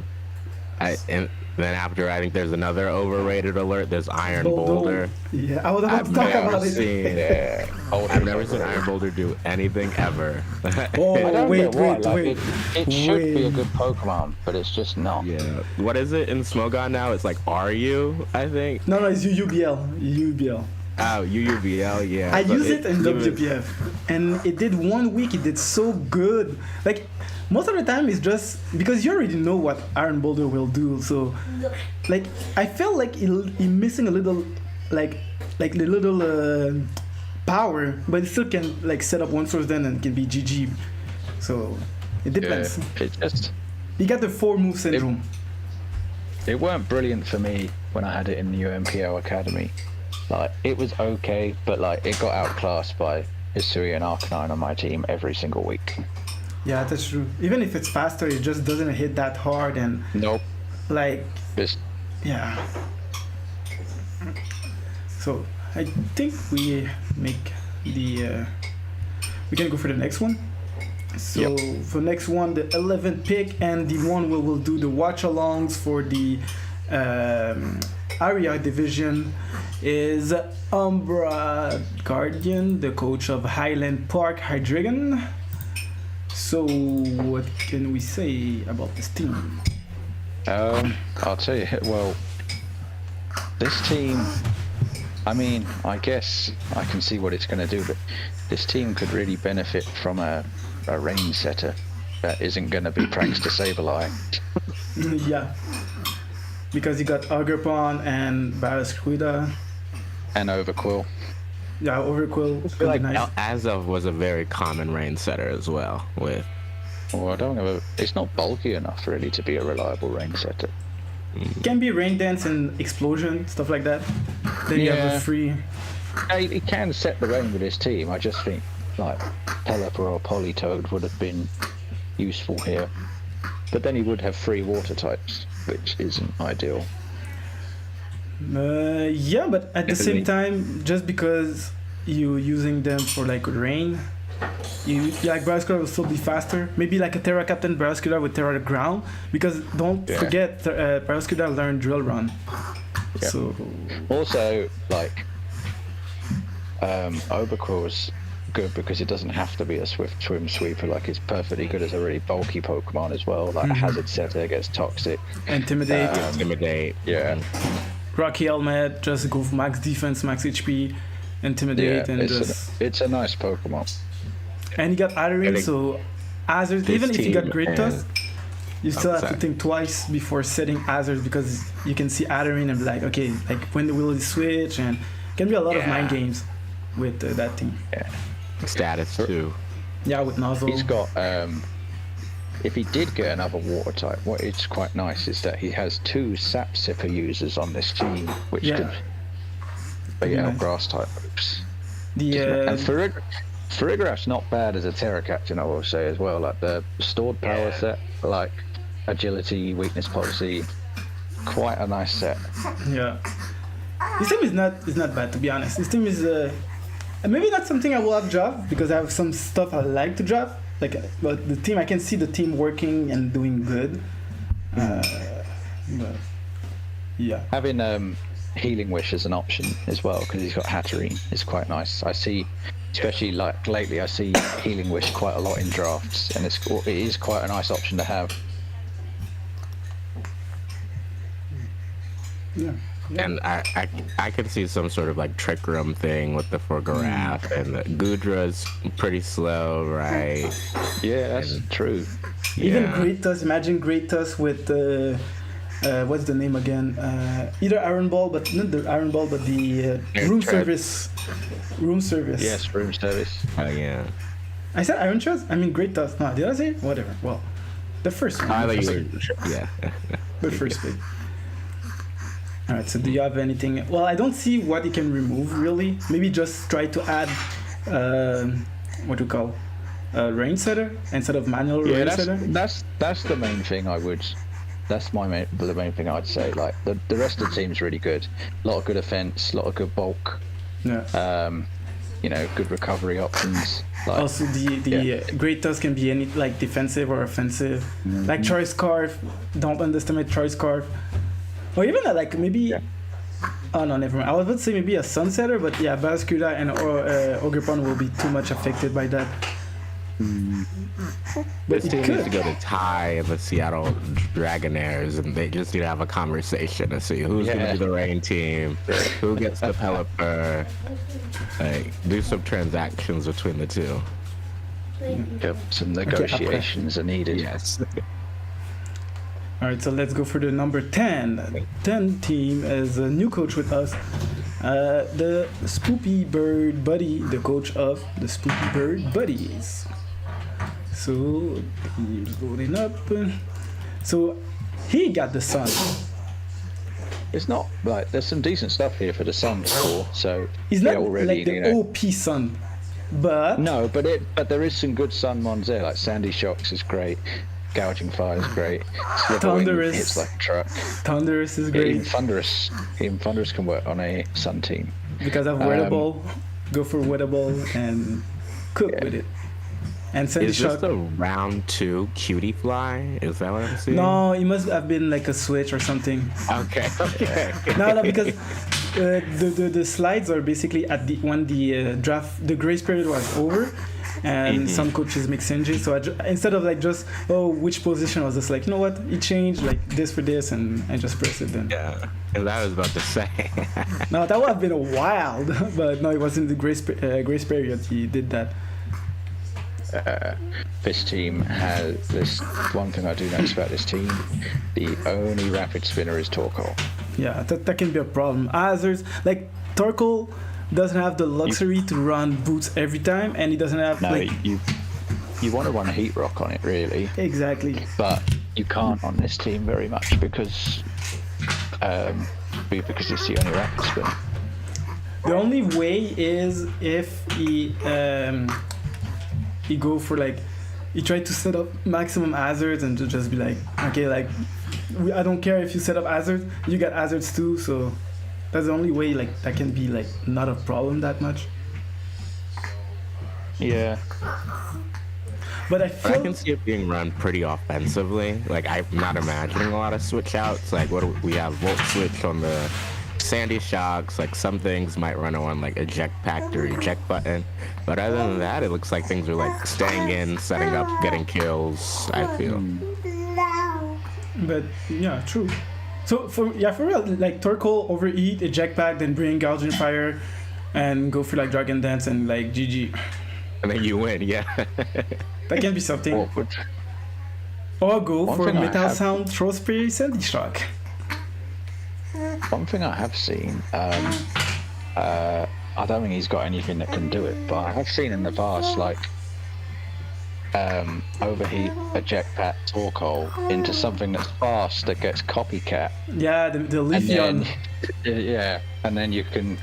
And then after, I think there's another overrated alert. There's Iron Boulder. Yeah, I was about to talk about it. I've never seen Iron Boulder do anything ever. Wait. It should be a good Pokemon, but it's just not. Yeah. What is it in Smogon now? It's like RU, I think. No, it's UUBL. Oh, UUBL, yeah. I use it in WPF, and it did 1 week. It did so good. Like most of the time, it's just because you already know what Iron Boulder will do. So, like I felt like it missing a little, like the little power, but it still can like set up one source then and it can be GG. So it depends. Yeah, you got the 4 move syndrome. It weren't brilliant for me when I had it in the UMPO Academy. Like it was okay, but like it got outclassed by Hisui and Arcanine on my team every single week. Yeah, that's true. Even if it's faster, it just doesn't hit that hard and nope. Like yeah. So I think we make the we can go for the next one. So for next one, the 11th pick and the one where we'll do the watch alongs for the Aria Division is Umbra Guardian, the coach of Highland Park Hydreigon. So what can we say about this team? I'll tell you, well, this team, I mean, I guess I can see what it's going to do, but this team could really benefit from a range setter that isn't going to be Prankster Sableye. Yeah. Because you got Ogerpon and Barraskewda. And Overquill. Yeah, Overquill. I feel like Azov was a very common range setter as well. Or I don't know. It's not bulky enough really to be a reliable rain setter. It can be rain dance and explosion, stuff like that. Then you have a free. He can set the rain with his team. I just think like Pelipper or Politoad would have been useful here. But then he would have free water types, which isn't ideal. Yeah, but at the same time, just because you're using them for like rain, like Barraskewda will still be faster. Maybe like a Terra Captain Barraskewda with Terra Ground, because don't forget Barraskewda learned Drill Run. Yeah. So also like Overcraw's good because it doesn't have to be a swift swim sweeper. Like it's perfectly good as a really bulky Pokemon as well. Like a Hazard Setter gets Toxic, Intimidate. Yeah. Rocky Helmet, just go for max defense, max HP, Intimidate, and it's a nice Pokemon. And you got Adderine, so Hazard, even if you got Great Tusk, you still have to think twice before setting Hazard, because you can see Adderine and be like, okay, like when will it switch? And it can be a lot of mind games with that team. Yeah. Status too. Yeah, with Nozzle. He's got, if he did get another water type, what is quite nice is that he has 2 Sap Sipper users on this team, which could be grass type moves. And Farigiraf's not bad as a Terra Captain, I will say as well. Like the stored power set, like agility, weakness policy, quite a nice set. Yeah, this team is not bad, to be honest. This team is maybe not something I will have draft, because I have some stuff I like to draft. Like, but the team, I can see the team working and doing good. But yeah, having Healing Wish as an option as well, because he's got Hatterene, is quite nice. I see, especially like lately, I see Healing Wish quite a lot in drafts, and it is quite a nice option to have. Yeah. And I can see some sort of like Trick Room thing with the Farigiraf, and the Goodra's pretty slow, right? Yeah, that's true. Even Great Tusk, imagine Great Tusk with what's the name again? Either Iron Ball, but not the Iron Ball, but the Room Service. Room Service. Yes, Room Service. Oh yeah. I said Iron Trust? I mean Great Tusk. No, did I say? Whatever. Well, the first one. Yeah. The first bit. Alright, so do you have anything? Well, I don't see what you can remove, really. Maybe just try to add, what do you call, rain setter instead of manual rain setter? That's the main thing I would... That's the main thing I'd say. Like, the rest of the team's really good. A lot of good offense, a lot of good bulk. Yeah. Good recovery options. Like, also, the Great Tusk can be any, like, defensive or offensive. Like Choice Scarf, don't underestimate Choice Scarf. Or even like maybe, oh no, never mind. I was about to say maybe a Sunsetter, but yeah, Barraskewda and Ogerpon will be too much affected by that. This team needs to go to Ty and the Seattle Dragonaires, and they just need to have a conversation to see who's going to be the rain team, who gets the Pelipper, like do some transactions between the two. Yep, some negotiations are needed. Yes. Alright, so let's go for the number 10. 10 team as a new coach with us. The Spoopy Bird Buddy, the coach of the Spoopy Bird Buddies. So, he's loading up. So, he got the Sun. It's not, like, there's some decent stuff here for the Sun score, so... He's not like the OP Sun, but... No, but there is some good Sun mons there, like Sandy Shocks is great. Gouging Fire is great. Thunderous hits like a truck. Thunderous is great. Even Thunderous can work on a Sun team. Because of Wettable, go for Wettable and cook with it. And Sandy Shock. Is this the round 2 Cutie Fly? Is that what I'm seeing? No, it must have been like a switch or something. Okay. No, because the slides are basically at when the draft, the grace period was over. And some coaches make changes, so instead of like just which position, I was just like, you know what, it changed like this for this, and I just press it then. Yeah, and I was about to say. No, that would have been wild, but no, it wasn't the grace period. He did that. This team has this one thing I do notice about this team: the only rapid spinner is Torkoal. Yeah, that can be a problem. Others like Torkoal doesn't have the luxury to run boots every time, and he doesn't have you want to run Heat Rock on it, really. Exactly. But you can't on this team very much because it's the only rapid spin. The only way is if he go for like, he tried to set up maximum hazards and to just be like, okay, like, I don't care if you set up hazards, you got hazards too, so that's the only way, like, that can be like not a problem that much. Yeah. But I can see it being run pretty offensively. Like, I'm not imagining a lot of switch outs. Like, what do we have? Volt switch on the Sandy Shocks. Like, some things might run on like eject pact or eject button. But other than that, it looks like things are like staying in, setting up, getting kills, I feel. But yeah, true. So for real, like Torkoal overeat, eject pact, then bring Gouging Fire, and go for like Dragon Dance and like GG. And then you win, yeah. That can be something. Or go for Metal Sound, Throw Spray, Sandy Shock. One thing I have seen, I don't think he's got anything that can do it, but I have seen in the past, like, overheat, eject pack, Torkoal into something that's fast that gets copycat. Yeah, the Leafeon. Yeah, and then you can,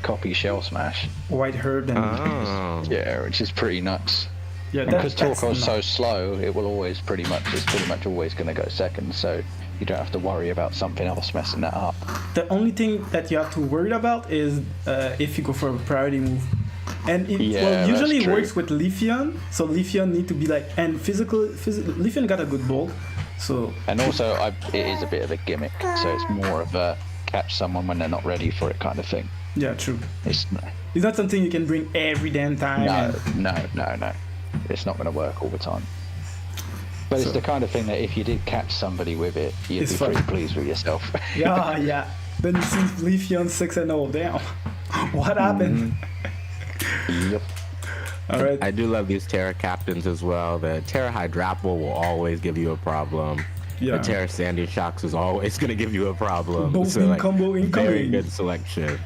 copy Shell Smash. White Herb and yeah, which is pretty nuts. Yeah, because Torkoal's so slow, it's pretty much always going to go second. So you don't have to worry about something else messing that up. The only thing that you have to worry about is if you go for a priority move. And it usually works with Leafeon, so Leafeon need to be like, and Leafeon got a good bulk, so. And also, it is a bit of a gimmick, so it's more of a catch someone when they're not ready for it kind of thing. Yeah, true. It's not something you can bring every damn time. No. It's not going to work all the time. But it's the kind of thing that if you did catch somebody with it, you'd be pretty pleased with yourself. Yeah. Then you see Leafeon 6-0. Damn. What happened? Yep. All right. I do love these Terra captains as well. The Terra Hydrapple will always give you a problem. Yeah. The Terra Sandy Shocks is always going to give you a problem. Both in combo incoming. Very good selection.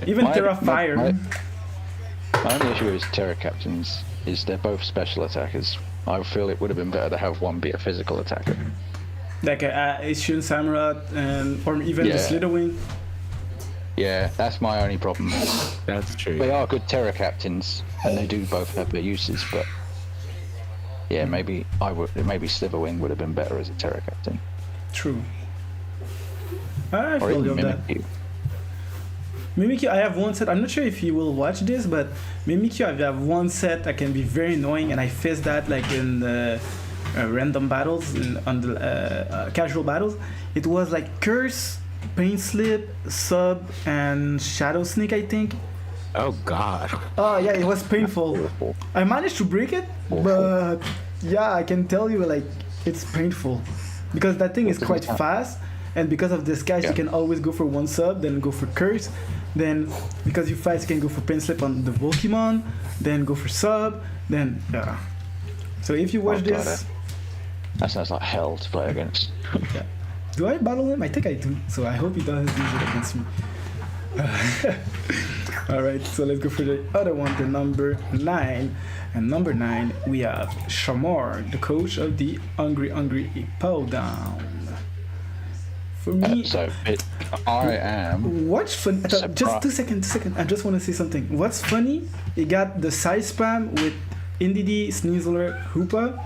Even Terra Fire. My only issue with Terra captains is they're both special attackers. I feel it would have been better to have one be a physical attacker. Like a Asian Samurott or even the Slitherwing. Yeah, that's my only problem. That's true. They are good Terra captains, and they do both have their uses, but yeah, maybe Slitherwing would have been better as a Terra captain. True. I feel you on that. Mimikyu, I have one set. I'm not sure if you will watch this, but Mimikyu, I have one set that can be very annoying, and I faced that like in the random battles, on the casual battles. It was like Curse, Pain Slip, Sub, and Shadow Sneak, I think. Oh God. Oh yeah, it was painful. I managed to break it, but yeah, I can tell you like it's painful because that thing is quite fast, and because of this guys, you can always go for one sub, then go for Curse, then because you fast, you can go for Pain Slip on the Pokemon, then go for sub, then yeah. So if you watch this, that sounds like hell to play against. Yeah. Do I battle him? I think I do. So I hope he doesn't use it against me. Alright, so let's go for the other one, the number 9. And number 9, we have Shamar, the coach of the Hungry Powdown. For me, I am. What's funny? Just 2 seconds. I just want to say something. What's funny? He got the side spam with Indeedee, Sneasler, Hoopa,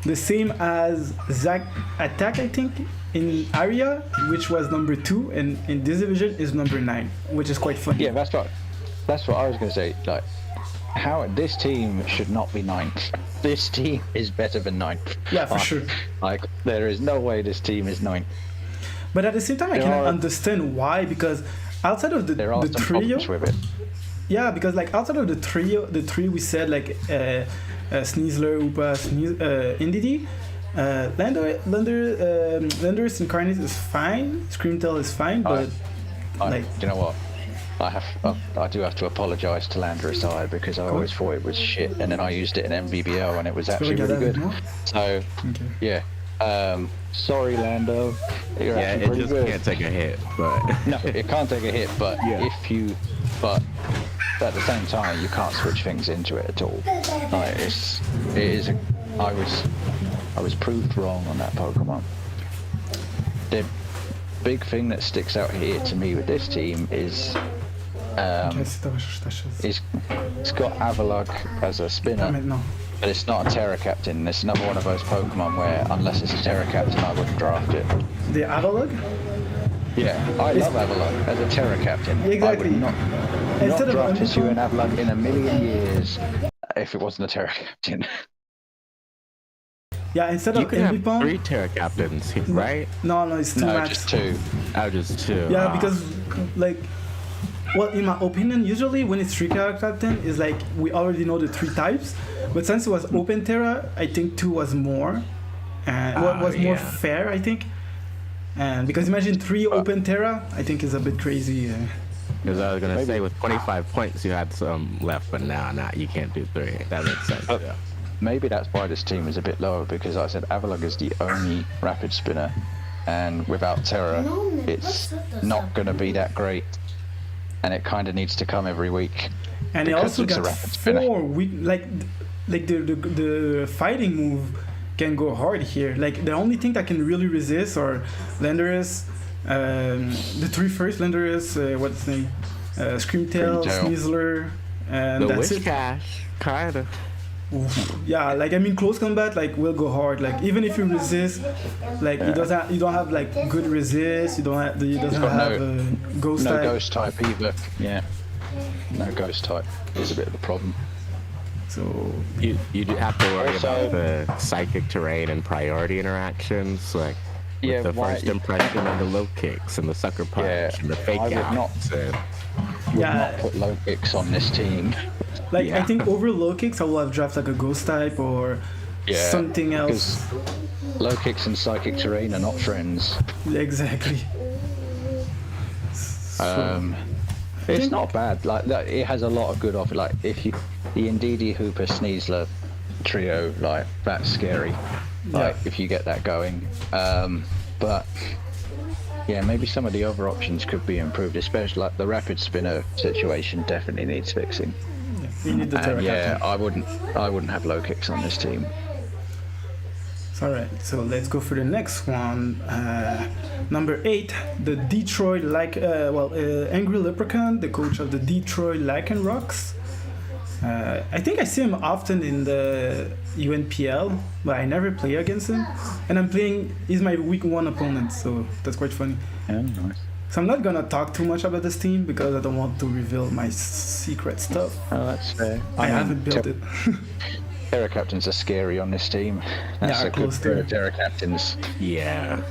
the same as Zack Attack, I think, in Aria, which was number 2, and in this division is number 9, which is quite funny. Yeah, that's what I was going to say. Like, how this team should not be 9th. This team is better than 9th. Yeah, for sure. Like, there is no way this team is 9th. But at the same time, I cannot understand why, because outside of the trio, with it. Yeah, because like outside of the three we said like Sneasler, Hoopa, Indeedee, Landorus Incarnate is fine, Screamtail is fine, but like you know what? I do have to apologise to Landorus I because I always thought it was shit, and then I used it in MVBO and it was actually really good. So yeah. Sorry, Lando. It just can't take a hit, but no, it can't take a hit. But at the same time, you can't switch things into it at all. Like I was proved wrong on that Pokemon. The big thing that sticks out here to me with this team is it's got Avalugg as a spinner, but it's not a Terra Captain. It's another one of those Pokemon where, unless it's a Terra Captain, I wouldn't draft it. The Avalugg? Yeah, I love Avalugg as a Terra Captain. Exactly. I would not draft Hisuian Avalugg in a million years if it wasn't a Terra Captain. Yeah, instead you of can have Ambipom, 3 Terra Captains, right? No, it's 2 max. Just 2. Oh, just 2. Yeah, because like, well, in my opinion, usually when it's 3 Terra Captain, is like we already know the 3 types. But since it was Open Terra, I think 2 was more, and was more fair, I think. And because imagine 3 Open Terra, I think is a bit crazy. Because I was gonna say with 25 points you had some left, but now you can't do 3. That makes sense. Yeah. Maybe that's why this team is a bit lower, because like I said Avalugg is the only rapid spinner, and without Terra, it's not gonna be that great, and it kind of needs to come every week. And it also got 4 weak, like the fighting move can go hard here. Like the only thing that can really resist are Landorus, the 3 first Landorus, what's his name, Screamtail, Sneasler, and the that's Wish it. Cash, kinda. Yeah, like I mean, close combat like will go hard. Like even if you resist, like you don't have like good resist. You doesn't have ghost type. No ghost type either. Yeah, no ghost type is a bit of a problem. So you do have to worry about the psychic terrain and priority interactions, like with the first impression and the low kicks and the sucker punch and the fake outs. I would not put low kicks on this team. Like I think over low kicks I will have drafted like a ghost type or something else. Low kicks and psychic terrain are not friends. Exactly. It's not bad. Like it has a lot of good off it. Like if you the Indeedee Hooper Sneasler trio, like that's scary. Like if you get that going. But yeah, maybe some of the other options could be improved, especially like the rapid spinner situation definitely needs fixing. You need the Terra Captain. I wouldn't have low kicks on this team. Alright, so let's go for the next one. Number 8, the Detroit Angry Leprechaun, the coach of the Detroit Lycanrocs. I think I see him often in the UNPL, but I never play against him. And he's my week 1 opponent, so that's quite funny. Yeah, nice. So I'm not gonna talk too much about this team because I don't want to reveal my secret stuff. Oh, that's fair. I haven't built it. Terra Captains are scary on this team. That's a good pair of Terra Captains. Yeah,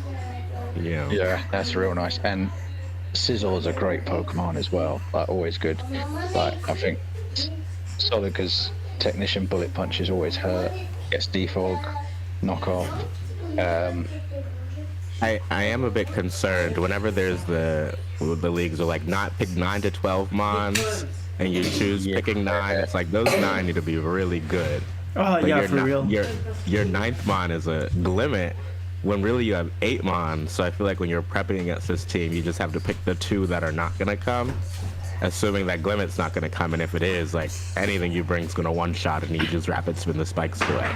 that's real nice. And Scizor's a great Pokemon as well. Like always good. Like I think Solica's Technician Bullet Punch is always hurt. Gets defog, knockoff. I am a bit concerned whenever there's the leagues are like not pick 9 to 12 mons and you choose picking 9. It's like those 9 need to be really good. Oh yeah, for real. Your 9th mon is a Glimmet when really you have 8 mons. So I feel like when you're prepping against this team, you just have to pick the 2 that are not gonna come, assuming that Glimmet's not gonna come. And if it is, like anything you bring is gonna one shot and you just rapid spin the spikes away.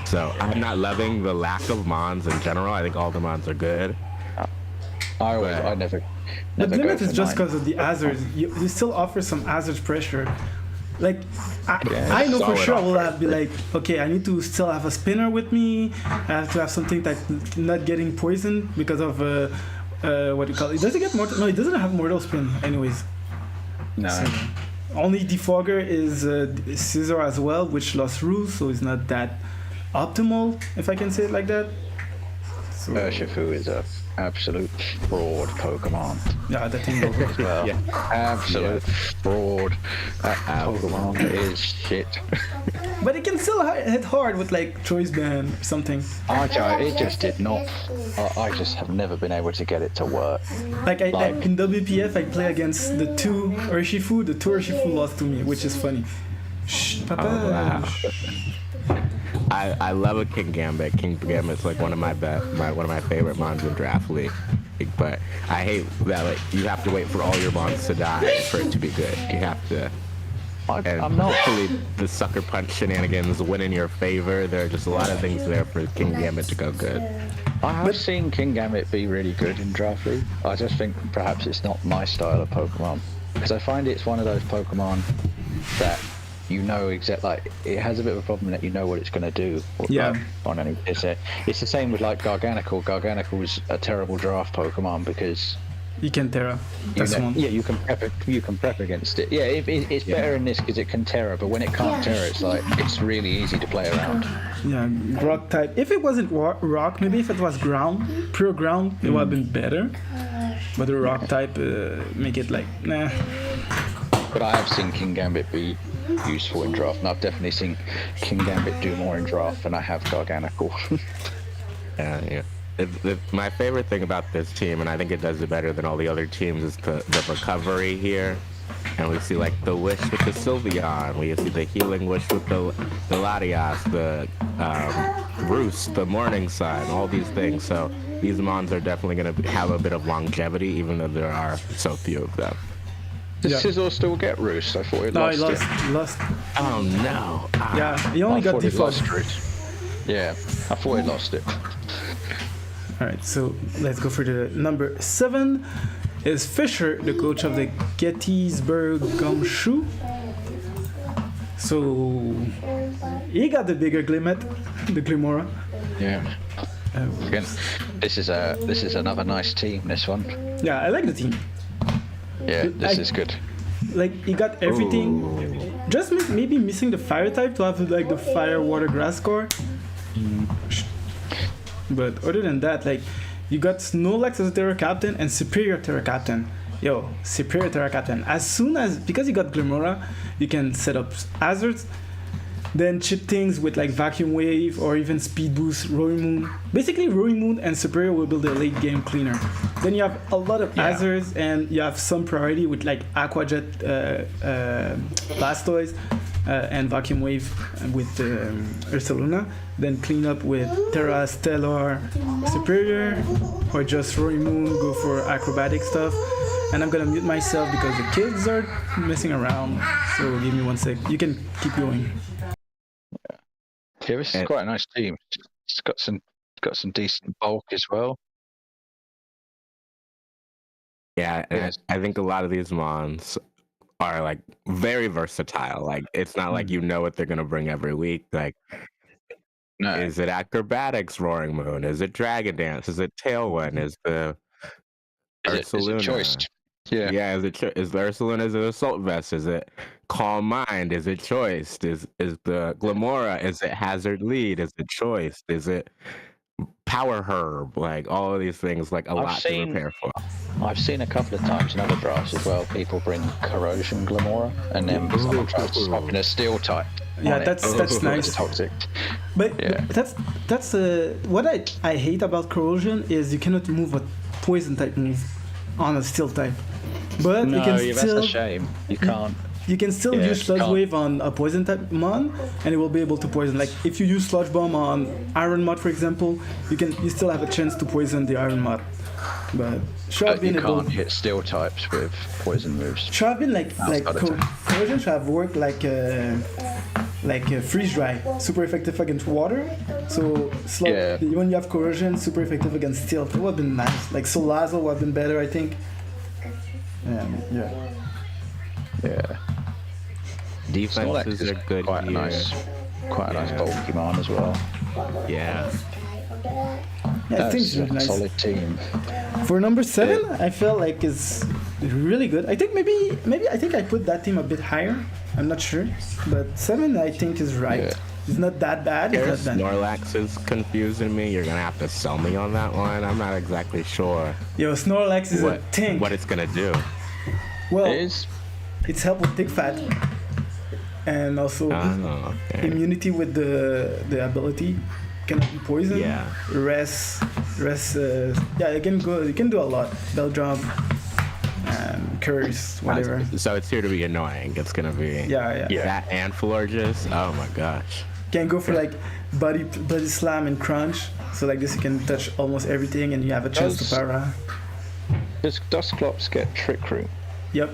So I'm not loving the lack of mons in general. I think all the mons are good. I never the limit is just because of the hazards. You still offer some hazard pressure. Like I know for sure I will be like, okay, I need to still have a spinner with me. I have to have something that's not getting poisoned because of what do you call it? Does it get mortal? No, it doesn't have mortal spin anyways. No. So, only defogger is Scizor as well, which lost rules, so it's not that optimal, if I can say it like that. So, Urshifu is a absolute fraud Pokemon. Yeah, that thing goes as well. Absolute fraud. That Pokemon is shit. But it can still hit hard with like Choice Band or something. It just did not. I just have never been able to get it to work. Like in WPF, I play against the 2 Urshifu. The 2 Urshifu lost to me, which is funny. Shh, Papa. Oh, wow. I love a King Gambit. King Gambit's like one of my favorite mons in Draft League. But I hate that like you have to wait for all your mons to die for it to be good. You have to I'm not. Hopefully the sucker punch shenanigans win in your favor. There are just a lot of things there for King Gambit to go good. I have seen King Gambit be really good in Draft League. I just think perhaps it's not my style of Pokemon. Because I find it's one of those Pokemon that you know exactly, like, it has a bit of a problem that you know what it's going to do. On any, it's the same with like Garganacl. Garganacl is a terrible draft Pokemon because you can Terra. That's one. Yeah, you can prep against it. Yeah, it's better in this because it can Terra, but when it can't Terra, it's like it's really easy to play around. Yeah, rock type. If it wasn't rock, maybe if it was ground, pure ground, it would have been better. But the rock type make it like nah. But I have seen King Gambit be useful in draft, and I've definitely seen King Gambit do more in draft than I have Garganacl. Yeah. My favorite thing about this team, and I think it does it better than all the other teams, is the recovery here. And we see like the Wish with the Sylveon, we see the Healing Wish with the Latias, the Roost, the Morning Sun, all these things. So these mons are definitely going to have a bit of longevity, even though there are so few of them. Does Scizor still get Roost? I thought it lost it. He lost. Oh no. Yeah, he only got default. Yeah, I thought he lost it. Alright, so let's go for the number 7. Is Fisher, the coach of the Gettysburg Gumshoe. So he got the bigger Glimmet, the Glimora. Yeah. Again, this is another nice team. This one. Yeah, I like the team. Yeah, this is good. Like he got everything. Ooh. Just maybe missing the fire type to have like the fire, water, grass core. But other than that, like you got Snorlax as a Terra Captain and Superior Terra Captain. Yo, Superior Terra Captain. As soon as, because you got Glimora, you can set up hazards, then chip things with like Vacuum Wave or even Speed Boost, Roaring Moon. Basically, Roaring Moon and Superior will build a late game cleaner. Then you have a lot of hazards and you have some priority with like Aqua Jet, Blastoise, and Vacuum Wave with Ursaluna. Then clean up with Terra, Stellar, Superior, or just Roaring Moon, go for acrobatic stuff. And I'm gonna mute myself because the kids are messing around. So give me 1 sec. You can keep going. Yeah, this is quite a nice team. It's got some decent bulk as well. Yeah, I think a lot of these mons are like very versatile. Like it's not like you know what they're gonna bring every week. Like, is it acrobatics, Roaring Moon? Is it Dragon Dance? Is it Tailwind? Is the Ursaluna? Is it choice? Yeah. Is the Ursaluna? Is it Assault Vest? Is it Calm Mind? Is it Choice? Is the Glimora? Is it Hazard Lead? Is it Choice? Is it Power Herb? Like all of these things, like a lot to prepare for. I've seen a couple of times in other drafts as well. People bring Corrosion Glimora, and then someone tries to swap in a Steel type. Yeah, that's nice. Toxic. But that's what I hate about Corrosion is you cannot move a Poison type move on a Steel type. But you can still. That's a shame. You can't. You can still use Sludge Wave on a Poison type mon, and it will be able to poison. Like if you use Sludge Bomb on Iron Mod, for example, you still have a chance to poison the Iron Mod. But you can't hit Steel types with poison moves. Should have been like Corrosion should have worked like Freeze Dry, super effective against water. So when you have Corrosion, super effective against Steel. It would have been nice. Like Solazo would have been better, I think. Yeah. Defenses are good quite here. Quite a nice bulky mon as well. Yeah. I think it's really nice. Solid team. For number 7, I feel like it's really good. I think maybe I think I put that team a bit higher. I'm not sure, but 7 I think is right. Yeah. It's not that bad. Snorlax is confusing me. You're gonna have to sell me on that one. I'm not exactly sure. Yo, Snorlax is a tank. What it's gonna do? Well, it's help with tick fat, and also immunity with the ability. Cannot be poisoned. Yeah. Rest. You can do a lot. Bell jump, curse, whatever. So it's here to be annoying. It's gonna be that and Florges. Oh my gosh. Can go for like body slam and crunch. So like this, you can touch almost everything, and you have a chance to para. Does Dusclops get Trick Room? Yep.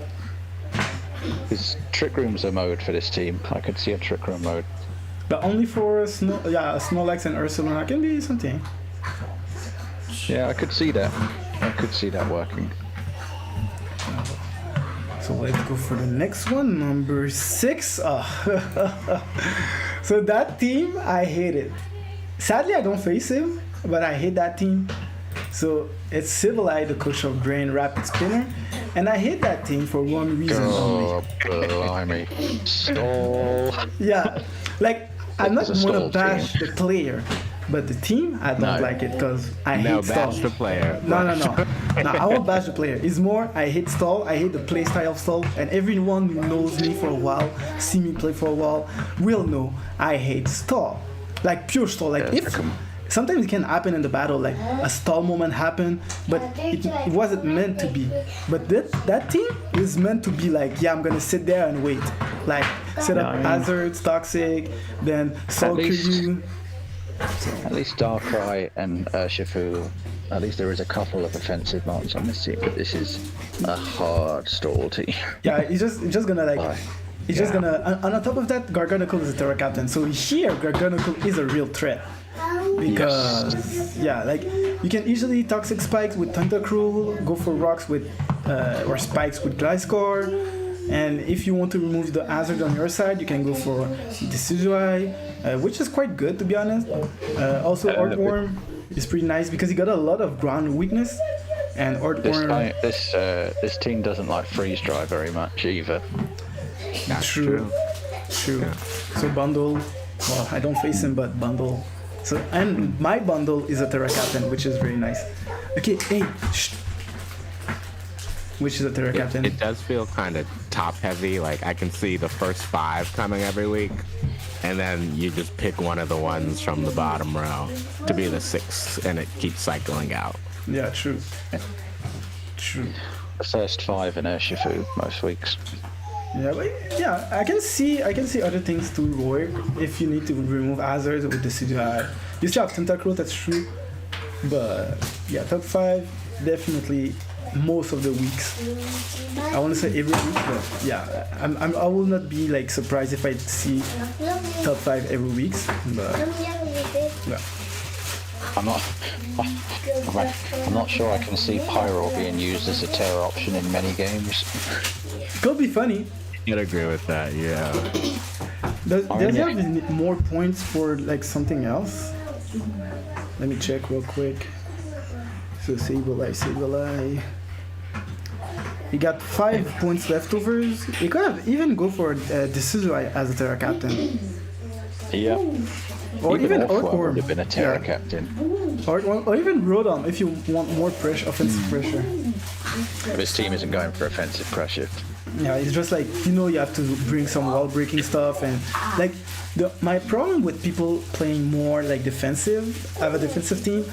Because Trick Room's a mode for this team. I could see a Trick Room mode. But only for Snorlax and Ursaluna can be something. Yeah, I could see that. I could see that working. So let's go for the next one, number 6. So that team, I hate it. Sadly, I don't face him, but I hate that team. So it's Civilized, the coach of Drain Rapid Spinner, and I hate that team for one reason only. Blimey. Stall. Yeah, like I'm not It's a gonna stall bash the player, but the team, I don't like it because I hate stall. bash the player. No, I won't bash the player. It's more I hate stall. I hate the play style of stall, and everyone who knows me for a while, see me play for a while, will know I hate stall. Like pure stall. Like sometimes it can happen in the battle, like a stall moment happened, but it wasn't meant to be. But that team is meant to be like, yeah, I'm gonna sit there and wait, like set up hazards, toxic, then soul you. At least Darkrai and Urshifu, at least there is a couple of offensive marks on this team, but this is a hard stall team. Yeah, it's just gonna like. It's just gonna. And on top of that, Garganacl is a Terra Captain, so here Garganacl is a real threat. Because like you can easily toxic spikes with Tentacruel, go for rocks with or spikes with Gliscor, and if you want to remove the hazard on your side, you can go for Decidueye, which is quite good to be honest. Also Earthworm is pretty nice because he got a lot of ground weakness, and Earthworm. This team doesn't like freeze dry very much either. That's true. Yeah. So Bundle, well I don't face him, but Bundle. So and my bundle is a Terra Captain, which is very nice. Okay, hey, shh. Which is a Terra Captain. It does feel kind of top heavy. Like I can see the first 5 coming every week, and then you just pick one of the ones from the bottom row to be the 6th, and it keeps cycling out. Yeah, true. True. The first 5 in Urshifu most weeks. Yeah, but yeah, I can see other things to work if you need to remove hazards with the CGI. You still have Tentacruel, that's true, but yeah, top 5 definitely most of the weeks. I want to say every week, but yeah, I will not be like surprised if I see top 5 every week, but yeah. I'm not sure I can see Pyro being used as a terror option in many games. Could be funny. I'd agree with that, yeah. Does he have more points for like something else? Let me check real quick. So Sableye. He got 5 points leftovers. He could have even go for Decidueye as a Terra Captain. Yeah. Or even Earthworm Earthworm. would have been a Terra Captain. Or even Rodon if you want more offensive pressure. This team isn't going for offensive pressure. Yeah, it's just like, you have to bring some wall breaking stuff, and like my problem with people playing more like defensive, have a defensive team,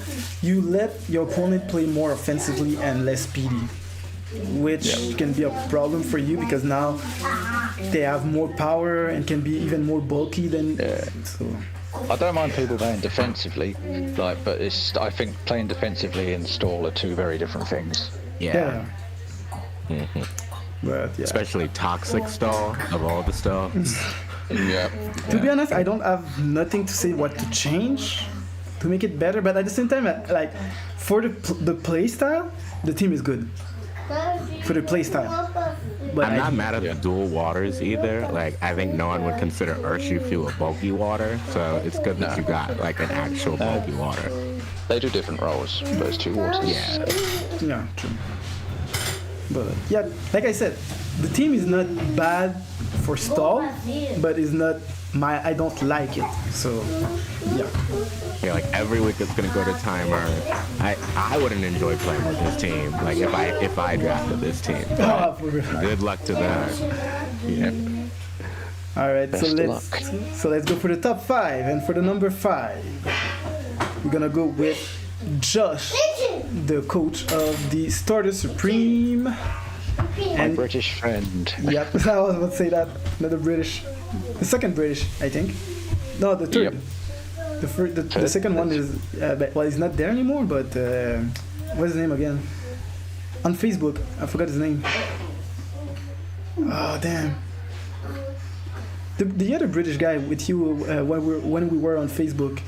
you let your opponent play more offensively and less speedy, which can be a problem for you because now they have more power and can be even more bulky than so. I don't mind people playing defensively, but I think playing defensively and stall are 2 very different things. Yeah. Mm-hmm. But yeah. Especially toxic stall of all the stall. Yeah. To be honest, I don't have nothing to say what to change to make it better, but at the same time, like for the play style, the team is good. For the play style. But I'm not mad at the dual waters either. Like I think no one would consider Urshifu a bulky water, so it's good that you got like an actual bulky water. They do different roles, those 2 waters. Yeah, true. But yeah, like I said, the team is not bad for stall, but it's not I don't like it. So yeah, like every week it's gonna go to timer. I wouldn't enjoy playing with this team. Like if I drafted this team. Good luck to that. Yeah. All right, so let's go for the top 5, and for the number 5, we're gonna go with Josh, the coach of the Starter Supreme. My British friend. Yep, I was about to say that. Not the British. The second British, I think. No, the third. Yep. The second one is, he's not there anymore, but what's his name again? On Facebook, I forgot his name. Oh damn. The other British guy with you when we were on Facebook.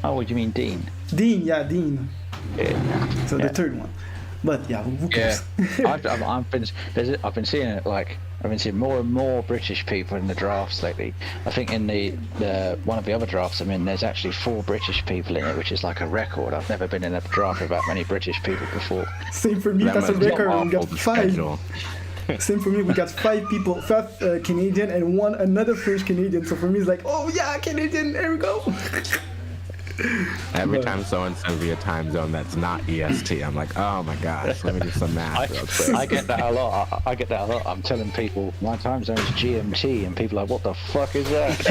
Oh, what do you mean, Dean? Dean, yeah, Dean. Yeah. So the third one. But yeah, who cares? Yeah. I've been seeing it I've been seeing more and more British people in the drafts lately. I think in the one of the other drafts I'm in, there's actually 4 British people in it, which is like a record. I've never been in a draft with that many British people before. Same for me, that's a record. We got 5. Same for me, we got 5 people, 5 Canadian and another French Canadian. So for me, it's like, oh yeah, Canadian, there we go. Every time someone sends me a time zone that's not EST, I'm like, oh my gosh, let me do some math real quick. I get that a lot. I get that a lot. I'm telling people my time zone is GMT, and people are like, what the fuck is that?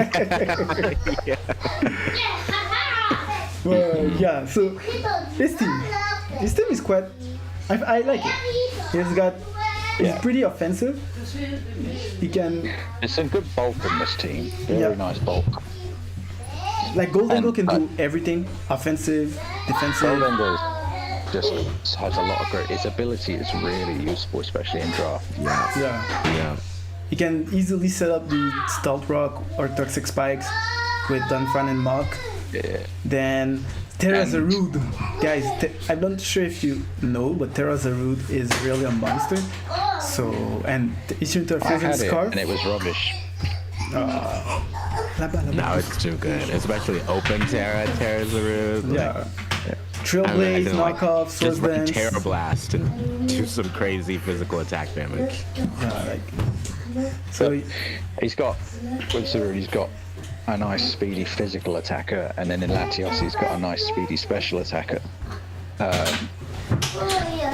Well, yeah. So this team is quite. I like it. It's pretty offensive. He can. It's some good bulk in this team. Very nice bulk. Like Golden can do everything, offensive, defensive. Golden just has a lot of great. His ability is really useful, especially in draft. Yeah. He can easily set up the Stealth Rock or Toxic Spikes with Dunfran and Mach. Yeah. Then Terra Zarud. Guys, I'm not sure if you know, but Terra Zarud is really a monster. So, and Eastern Fusion Scarf. And it was rubbish. No, it's too good, especially open Terra Zarud. Yeah. Trailblaze, knockoff, Swords Dance. Just Terra Blast and do some crazy physical attack damage. So he's got a nice speedy physical attacker, and then in Latios he's got a nice speedy special attacker.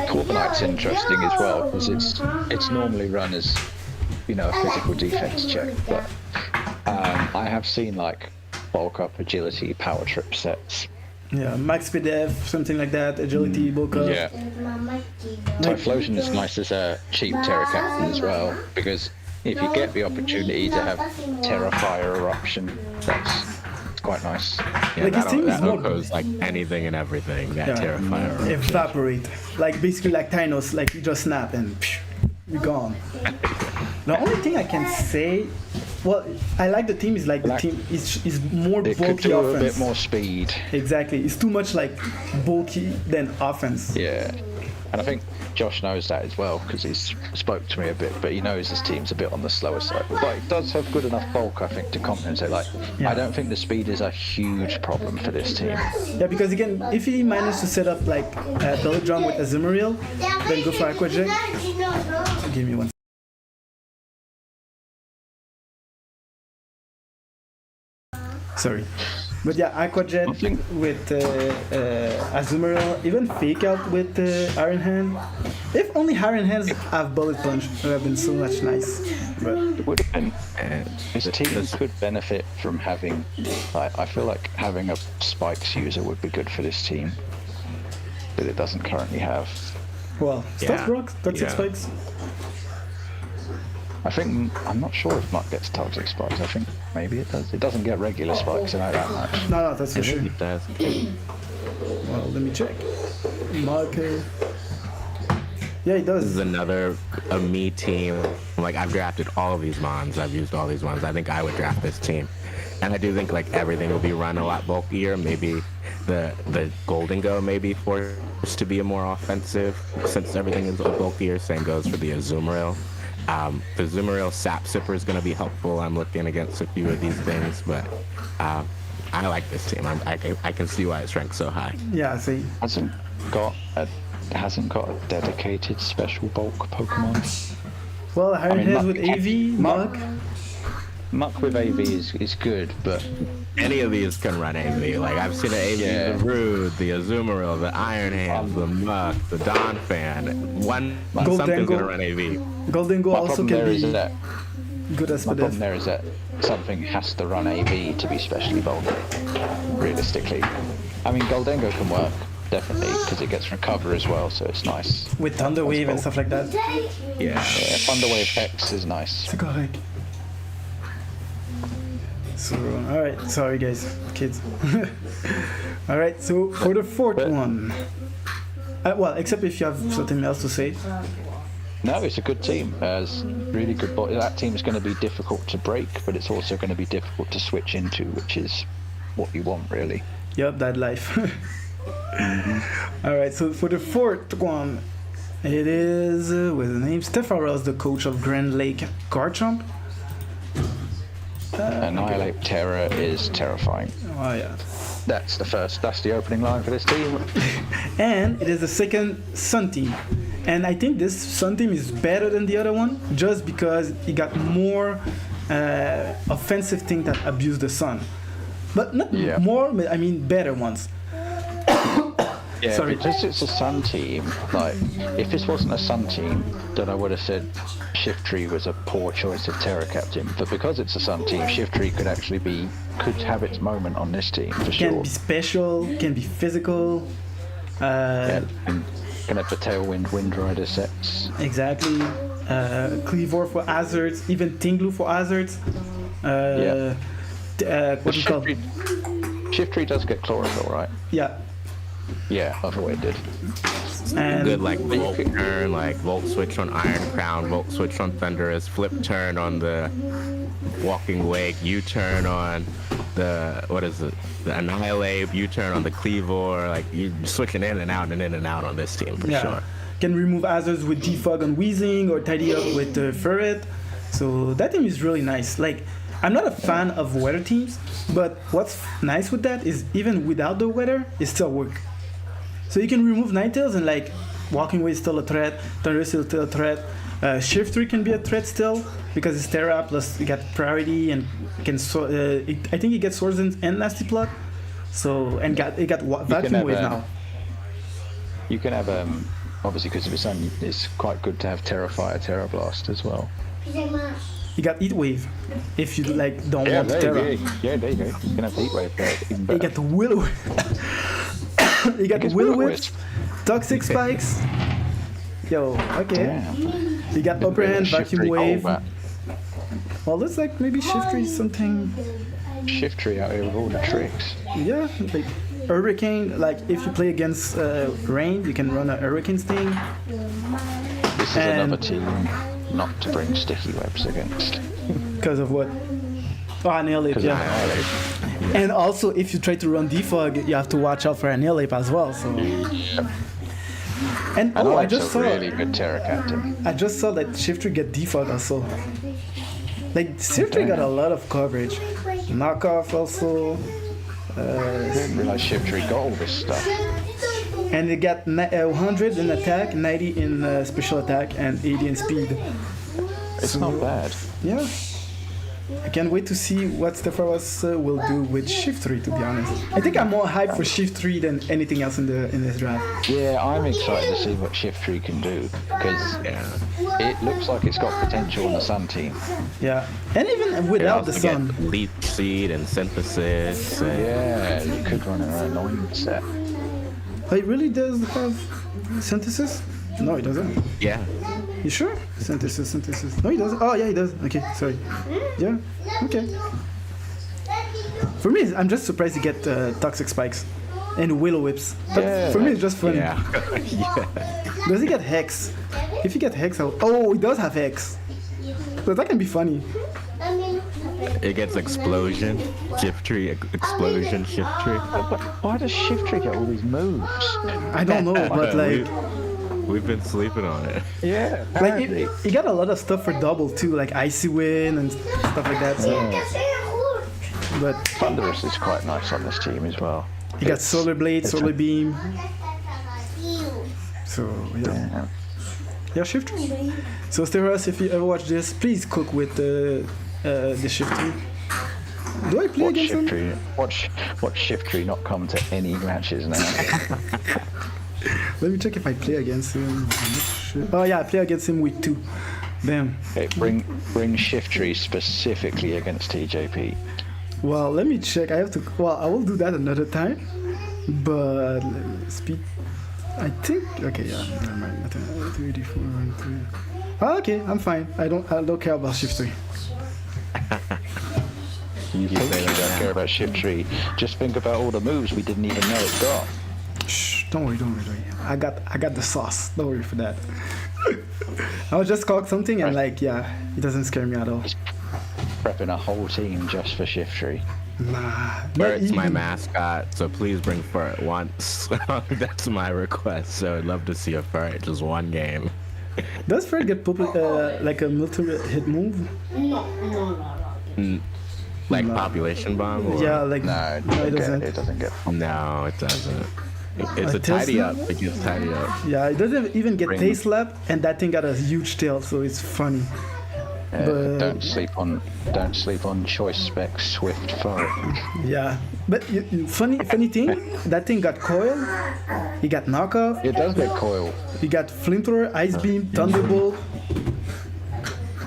Corviknight's interesting as well because it's normally run as a physical defense check, but I have seen like bulk up agility power trip sets. Yeah, max PDF, something like that, agility, bulk up. Yeah. Typhlosion is nice as a cheap Terra captain as well, because if you get the opportunity to have Terra Fire Eruption, that's quite nice. Yeah, like that goes like anything and everything, that Terra Fire Eruption. Evaporate. Like basically like Thanos, like you just snap and you're gone. The only thing I can say, well, I like the team is like the team is more bulky could do offense. A bit more speed. Exactly, it's too much like bulky than offense. Yeah, and I think Josh knows that as well because he's spoke to me a bit, but he knows his team's a bit on the slower side. But it does have good enough bulk, I think, to compensate. Like, I don't think the speed is a huge problem for this team. Yeah, because again, if he managed to set up like a Belly Drum with Azumarill, then go for Aquajet. Give me one. Sorry. But yeah, Aquajet with Azumarill, even Fake Out with Iron Hand. If only Iron Hands have Bullet Punch, it would have been so much nice. But it would have been. His team could benefit from having. I feel like having a Spikes user would be good for this team, but it doesn't currently have. Well, Stealth Rock, Toxic Spikes. I think I'm not sure if Muck gets Toxic Spikes. I think maybe it does. It doesn't get regular spikes that much. No, that's for sure. It does. Well, let me check. Muck. Yeah, it does. This is another me team. Like I've drafted all of these mons. I've used all these ones. I think I would draft this team, and I do think like everything will be run a lot bulkier. Maybe the Golden Go may be forced to be a more offensive since everything is bulkier. Same goes for the Azumarill. The Azumarill Sap Sipper is going to be helpful. I'm looking against a few of these things, but I like this team. I can see why it's ranked so high. Yeah, see. Hasn't got a dedicated special bulk Pokemon. Well, Iron Hands with AV, Muck with AV is good, but any of these can run AV. Like I've seen an AV, the Rude, the Azumarill, the Iron Hands, the Muck, the Donphan. Something's gonna run AV. Golden Go also can be good as my problem there is that something has to run AV to be specially bulky. Realistically, I mean Goldengo can work definitely because it gets recover as well, so it's nice. With Thunder Wave and stuff like that. Yeah, Thunder Wave Hex is nice. It's correct. So, alright, sorry guys, kids. Alright, so for the fourth one. Well, except if you have something else to say. No, it's a good team. It's really good. That team is going to be difficult to break, but it's also going to be difficult to switch into, which is what you want, really. Yep, that life. All right, so for the fourth one, it is with the name Steph Farrell's the coach of Grand Lake Garchomp. Annihilate Terror is terrifying. Oh yeah. That's the opening line for this team. And it is the second Sun team. And I think this Sun team is better than the other one just because it got more offensive things that abuse the Sun. But not more, but I mean better ones. Yeah, Sorry. Because it's a Sun team, like, if this wasn't a Sun team, then I would have said Shiftry was a poor choice of Terra Captain. But because it's a Sun team, Shiftry could have its moment on this team, for sure. Can be special, can be physical. Can have the Tailwind Wind Rider sets. Exactly. Cleavor for hazards, even Tinglu for hazards. What do you call it? Shiftry does get chlorophyll, right? Yeah. Yeah, I thought it did. And Good, like Volt turn, like Volt switch on Iron Crown, Volt switch on Thunderous, flip turn on the Walking Wake, U-turn on the the Annihilate, U-turn on the Cleavor. Like you're switching in and out on this team for sure. Can remove hazards with Defog on Weezing or tidy up with Ferret. So that team is really nice. Like, I'm not a fan of weather teams, but what's nice with that is even without the weather, it still works. So you can remove Ninetales and like Walking Away is still a threat, Thunder is still a threat. Shiftry can be a threat still because it's Terra plus you got priority and can I think it gets Swords and Nasty Plot. So and it got Vacuum Wave now. You can have obviously because of its sun, it's quite good to have Terra Fire, Terra Blast as well. You got Heat Wave if you like don't want Terra. Yeah, there you go. You can have Heat Wave there. Even better. You got the Willow. You got the Will-O-Wisp, Toxic Spikes. Yo, okay. Yeah. You got Upper Hand, Vacuum Wave. Well, looks like maybe Shiftry something. Shiftry out here with all the tricks. Yeah, like Hurricane. Like if you play against Rain, you can run a Hurricane Sting. This is another team not to bring sticky webs against. Because of what? Oh, Annihilate, yeah. And also, if you try to run Defog, you have to watch out for Annihilate as well. So. Yep. And I just saw really good Terra Captain. I just saw that Shiftry get Defog also. Like Shiftry got a lot of coverage. Knockoff also. I didn't realize Shiftry got all this stuff. And they got 100 in attack, 90 in special attack, and 80 in speed. It's not bad. Yeah. I can't wait to see what Stefanos will do with Shiftry, to be honest. I think I'm more hyped for Shiftry than anything else in this draft. Yeah, I'm excited to see what Shiftry can do because it looks like it's got potential on the Sun team. Yeah, and even without the Sun. Leaf Seed and Synthesis. Yeah, you could run an annoying set. It really does have Synthesis? No, it doesn't. Yeah. You sure? Synthesis. No, he doesn't. Oh, yeah, he does. Okay, sorry. Yeah, okay. For me, I'm just surprised you get Toxic Spikes and Will-O-Wisps. But for me, it's just funny. Yeah. Does he get Hex? If he get Hex, he does have Hex. But that can be funny. It gets Explosion, Shiftry, Explosion, Shiftry. But why does Shiftry get all these moves? I don't know, but like... We've been sleeping on it. Yeah, like he got a lot of stuff for double too, like Icy Wind and stuff like that. So. But Thunderous is quite nice on this team as well. He got Solar Blade, Solar Beam. So yeah, Shiftry. So Steros, if you ever watch this, please cook with the Shiftry. Do I play against him? Watch Shiftry not come to any matches now. Let me check if I play against him. Sure. Oh yeah, I play against him with 2. Damn. Okay, bring Shiftry specifically against TJP. Well, let me check. I have to. Well, I will do that another time. But speed. I think. Okay, yeah. Never mind. 3, 4, 3. Oh, okay, I'm fine. I don't care about Shiftry. You think you don't care about Shiftry? Just think about all the moves we didn't even know it got. Shh, Don't worry. I got the sauce. Don't worry for that. I was just called something and like, yeah, it doesn't scare me at all. He's prepping a whole team just for Shiftry. Nah. Ferret's my mascot, so please bring Ferret once. That's my request. So I'd love to see a Ferret just one game. Does Ferret get like a multi-hit move? No. Like population bomb? Or? Yeah, like No, it doesn't. It doesn't get. No, it doesn't. It's a tail tidy slap? up. It gets tidy up. Yeah, it doesn't even get Ring. tail slap, and that thing got a huge tail, so it's funny. But- Don't sleep on choice spec Swift Ferret. Yeah, but funny thing, that thing got coil, he got knockoff, It does get coil. he got flamethrower, ice beam, thunderbolt.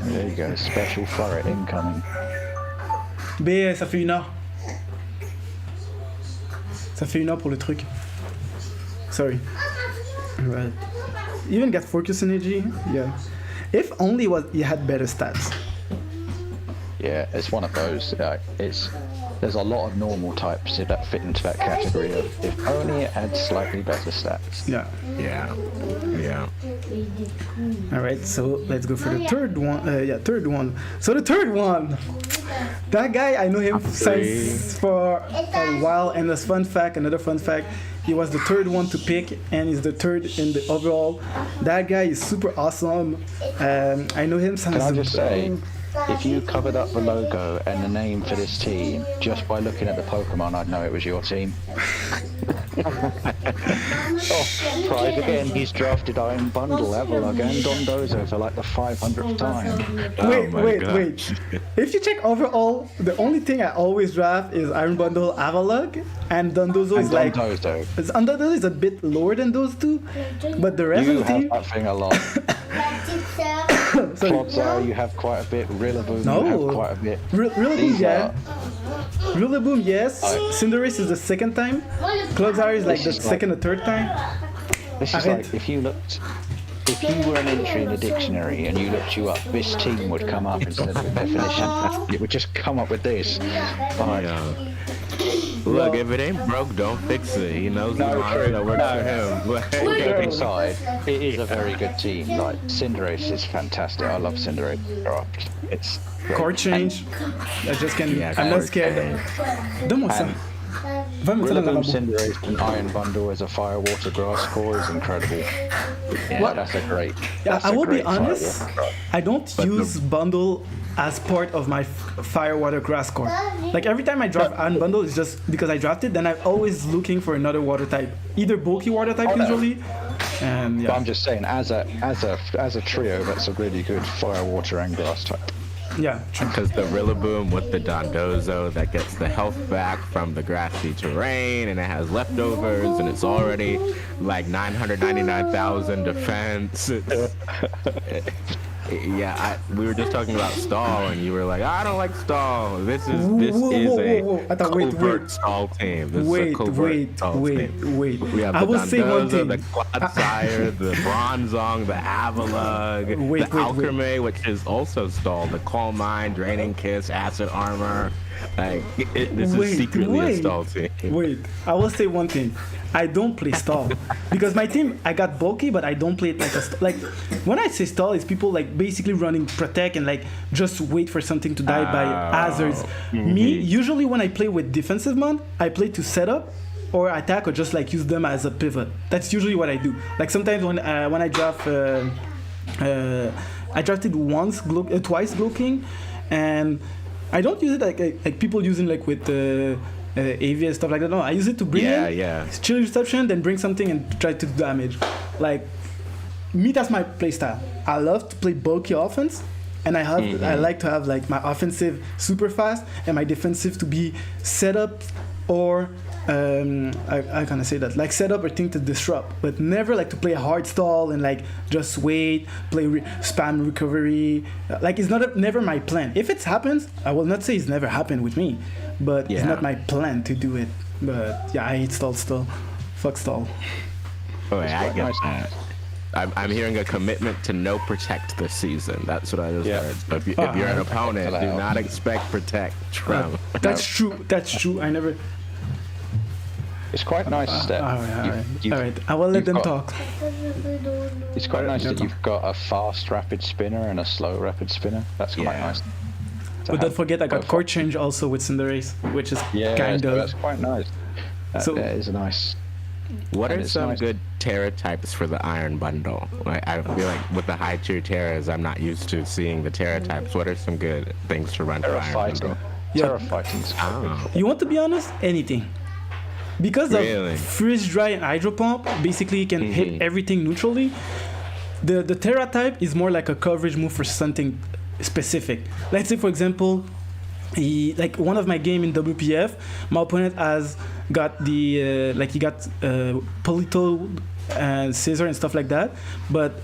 There you go, special Ferret incoming. B, ça fait 1 heure. Ça fait 1 heure pour le truc. Sorry. Right. Even got focus energy. Yeah. If only he had better stats. Yeah, it's one of those. There's a lot of normal types that fit into that category of if only it had slightly better stats. Yeah. Yeah. All right. So let's go for the third one. Third one. So the third one. That guy, I know him since for a while. And as another fun fact, he was the third one to pick, and he's the third in the overall. That guy is super awesome. I know him since. Can I just say, if you covered up the logo and the name for this team just by looking at the Pokemon, I'd know it was your team. Pride again, he's drafted Iron Bundle, Avalugg, and Dondozo for like the 500th time. Wait. If you check overall, the only thing I always draft is Iron Bundle, Avalugg, and Dondozo is like. Dondozo. Dondozo is a bit lower than those two, but the rest You of the have team. that thing a lot. Sorry. Clodsire, you have quite a bit. Rillaboom, No. you have quite a bit. Rillaboom, These yeah. are- Rillaboom, yes. Cinderace is the second time. Clodsire is like the This is like- second or third time. This is Arrête. like if you were an entry in a dictionary and you looked you up, this team would come up instead of a definition. It would just come up with this. Like, Yeah. Look, if it ain't broke, don't fix it. He knows the No, model true. that works No. for him. joking aside, it is a very good team. Like Cinderace is fantastic. I love Cinderace. It's great. Chord change. I just can't. Yeah, I'm not chord scared. Donne-moi ça. Va me mettre ça dans Rillaboom, la bouche. Cinderace, and Iron Bundle as a Fire Water Grass core is incredible. Yeah, What? that's a great. Yeah, that's I a will be great Fire honest. Water Grass. I don't use bundle as part of my fire water grass core. Like every time I draft Iron Bundle, it's just because I drafted. Then I'm always looking for another water type, either bulky water type no. usually, and But yeah, I'm just saying, as a trio, that's a really good Fire, Water, and Grass type. yeah. True. Because the Rillaboom with the Dondozo that gets the health back from the grassy terrain, and it has leftovers, and it's already like 999,000 defense. Yeah, we were just talking about stall, and you were like, I don't like stall. This is Whoa. I thought, wait. covert stall team. This is a Wait, covert stall team. wait. We have I the will say one Dondozo, thing. the Clodsire, the Bronzong, the Avalugg, Wait, the wait. Alchemy, which is also stalled, the Calm Mind, Draining Kiss, Acid Armor. Like, this is secretly a stall team. Wait, I will say one thing. I don't play stall because my team, I got bulky, but I don't play it like a like. When I say stall, it's people like basically running protect and like just wait for something to die by hazards. Me, usually when I play with defensive mon, I play to set up or attack or just like use them as a pivot. That's usually what I do. Like sometimes when I draft, I drafted twice Glow King, and I don't use it like people using like with AV and stuff like that. No, I use it to bring in, chill reception, then bring something and try to do damage. Like me, that's my play style. I love to play bulky offense, and I like to have like my offensive super fast and my defensive to be set up or I kind of say that like set up or thing to disrupt, but never like to play a hard stall and like just wait, play spam recovery. Like it's never my plan. If it happens, I will not say it's never happened with me, but it's not my plan to do it. But yeah, I hate stall still. Fuck stall. Oh, yeah, I get that. I'm hearing a commitment to no protect this season. That's what I just heard. So if you're an opponent, do not expect protect from. That's true. I never. It's quite nice that all right. I will let them talk. It's quite nice that you've got a fast rapid spinner and a slow rapid spinner. That's quite nice. But don't forget, I got chord change also with Cinderace, which is kind of. That's quite nice. That is nice. What are some good Terra types for the Iron Bundle? I feel like with the high tier Terras, I'm not used to seeing the Terra types. What are some good things to run for Iron Bundle? Terra fighting's You want to be honest? Anything. Because of freeze dry and hydro pump, basically you can hit everything neutrally. The Terra type is more like a coverage move for something specific. Let's say, for example, like one of my game in WPF, my opponent has got the he got Polito and Scissor and stuff like that, but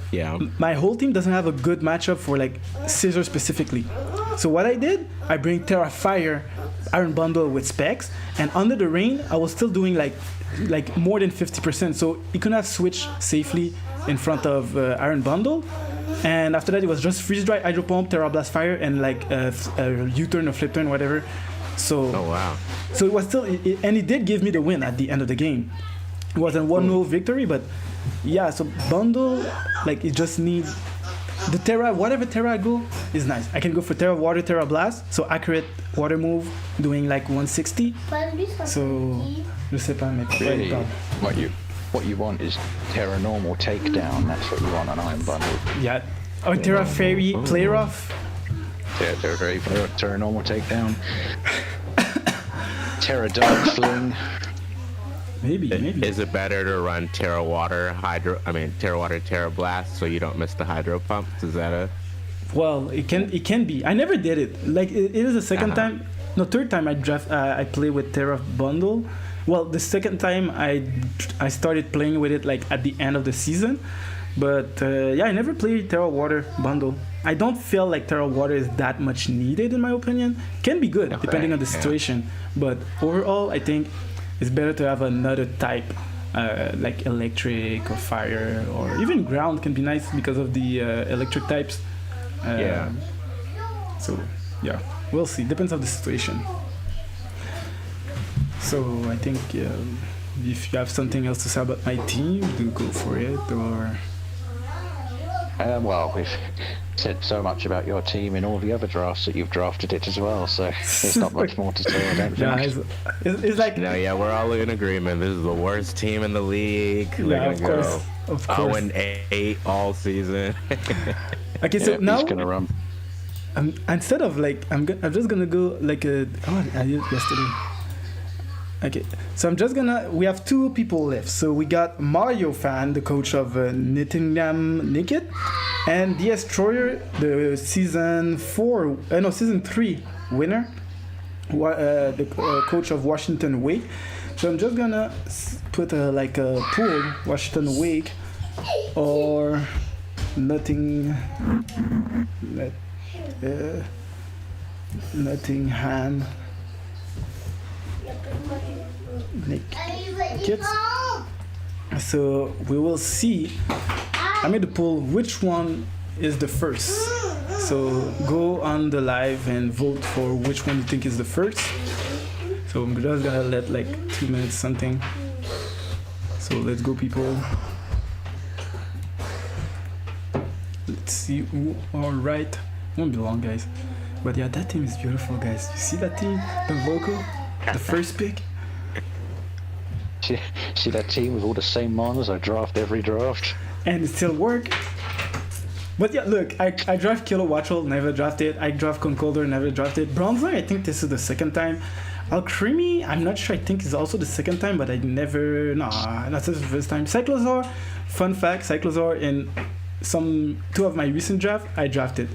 my whole team doesn't have a good matchup for like Scissor specifically. So what I did, I bring Terra Fire Iron Bundle with specs, and under the rain I was still doing like more than 50%, so he couldn't have switched safely in front of Iron Bundle. And after that, it was just freeze dry, hydro pump, Terra Blast Fire, and like a U-turn or flip turn, whatever. So so it was still, and it did give me the win at the end of the game. It was a 1-0 victory, but yeah. So bundle, like it just needs the Terra, whatever Terra I go is nice. I can go for Terra Water, Terra Blast, so accurate water move, doing like 160. So je sais pas, mais really, what you want is Terra Normal Takedown. That's what you want on Iron Bundle. Yeah. Or Terra Fairy Play Rough. Yeah, Terra Fairy Play Rough, Terra Normal Takedown. Terra Dark Fling. Maybe. Is it better to run Terra Water, Terra Blast, so you don't miss the hydro pumps? Is that a? Well, it can be. I never did it. Like it is the second time, no, third time I play with Terra Bundle. Well, the second time I started playing with it like at the end of the season, but I never played Terra Water Bundle. I don't feel like Terra Water is that much needed in my opinion. Can be good depending on the situation, but overall I think it's better to have another type, like electric or fire or even ground can be nice because of the electric types. So yeah, we'll see. Depends on the situation. So I think if you have something else to say about my team, do go for it. Or well, we've said so much about your team in all the other drafts that you've drafted it as well. So there's not much more to say. I don't think. It's like we're all in agreement. This is the worst team in the league. Yeah, of course. 0-8 all season. Okay, so now he's gonna run. Instead of like I'm just gonna go like I did yesterday. Okay, so we have two people left. So we got Mario Fan, the coach of Nottingham Nicket, and the Destroyer, the season 3 winner, the coach of Washington Wake. So I'm just gonna put a pool, Washington Wake, or Nottingham Nickets. So we will see. I made the poll which one is the first. So go on the live and vote for which one you think is the first. So I'm just gonna let like 2 minutes something. So let's go, people. Let's see who are right. Won't be long, guys. But yeah, that team is beautiful, guys. You see that team? The vocal? The first pick? See that team with all the same monos I draft every draft? And it still work. But yeah, look, I draft Kilowattrel, never drafted. I draft Concolder, never drafted. Bronzer, I think this is the second time. Alcremie, I'm not sure, I think it's also the second time, but I never, that's the first time. Cyclosaur, fun fact, Cyclosaur in two of my recent drafts, I drafted.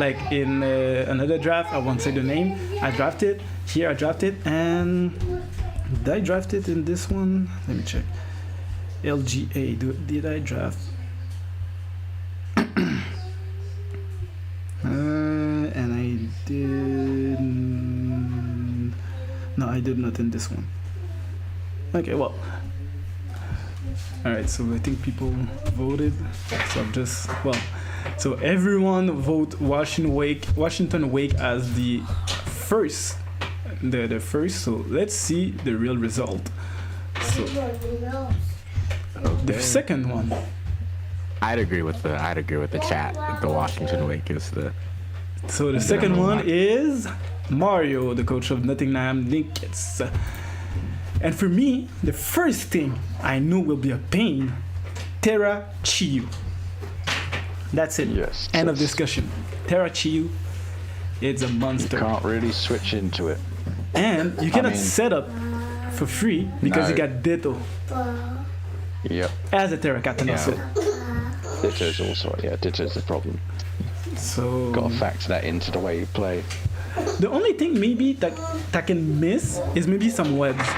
Like in another draft, I won't say the name, I drafted. Here I drafted, and did I draft it in this one? Let me check. LGA, did I draft? And I did. No, I did not in this one. Okay, well. Alright, so I think people voted. So I'm just. So everyone vote Washington Wake as the first. The first. So let's see the real result. So the second one. I'd agree with the chat. The Washington Wake is the. So the second one is Mario, the coach of Nottingham Linkets. And for me, the first thing I knew will be a pain, Terra Chiyu. That's it. Yes. End of discussion. Terra Chiyu, it's a monster. You can't really switch into it. And you cannot set up for free because you got Ditto. Yep. As a Terra captain also. Ditto's also, Ditto's the problem. So got to factor that into the way you play. The only thing maybe that can miss is maybe some webs.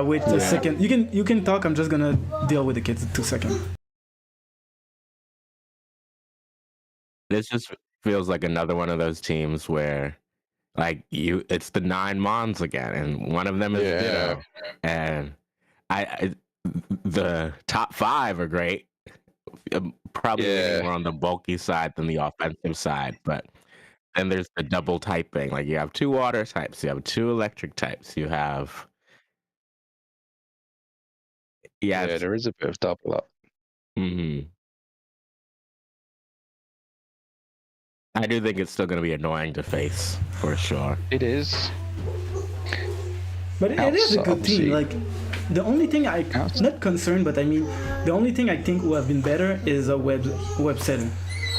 Wait a second. You can talk. I'm just gonna deal with the kids. 2 seconds. This just feels like another one of those teams where, like, it's the 9 Mons again, and one of them is Ditto. And the top 5 are great. Probably leaning more on the bulky side than the offensive side, but then there's the double typing. Like, you have 2 water types, you have 2 electric types, you have there is a bit of double up. I do think it's still going to be annoying to face for sure. It is, but it is a good team. Like, the only thing not concerned, but I mean, the only thing I think would have been better is a web setting.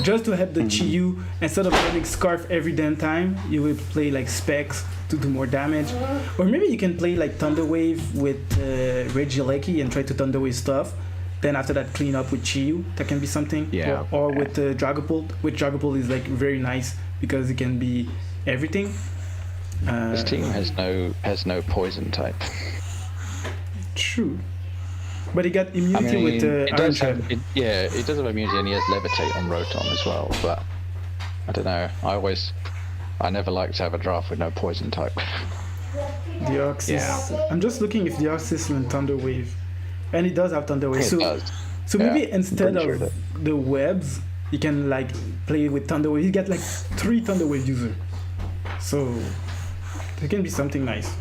Just to have the Chiyu, instead of running Scarf every damn time, you will play like Specs to do more damage. Or maybe you can play like Thunder Wave with Regieleki and try to Thunder Wave stuff. Then after that, clean up with Chiyu. That can be something. Yeah. Or with Dragapult. With Dragapult is like very nice because it can be everything. This team has no poison type. True. But he got immunity with it does Iron have, it does have immunity, and he has Levitate on Rotom as well, but I don't know. I never like to have a draft with no poison type. Deoxys. I'm just looking if Deoxys and Thunder Wave. And it does have Thunder Wave. So maybe instead of the webs, you can like play with Thunder Wave. You get like 3 Thunder Wave users. So it can be something nice.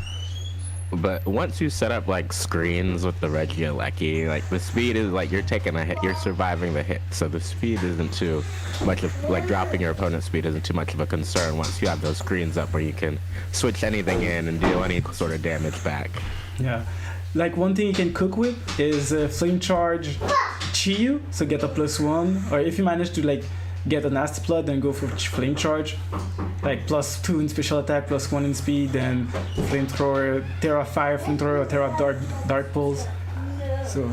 But once you set up like screens with the Regieleki, like the speed is like you're taking a hit, you're surviving the hit. So the speed isn't too much of like dropping your opponent's speed isn't too much of a concern once you have those screens up where you can switch anything in and deal any sort of damage back. Yeah. Like one thing you can cook with is Flame Charge Chiyu, so get a +1. Or if you manage to like get a Nasty Plot, then go for Flame Charge. Like +2 in special attack, +1 in speed, then Flamethrower, Terra Fire Flamethrower, or Terra Dark Pulse. So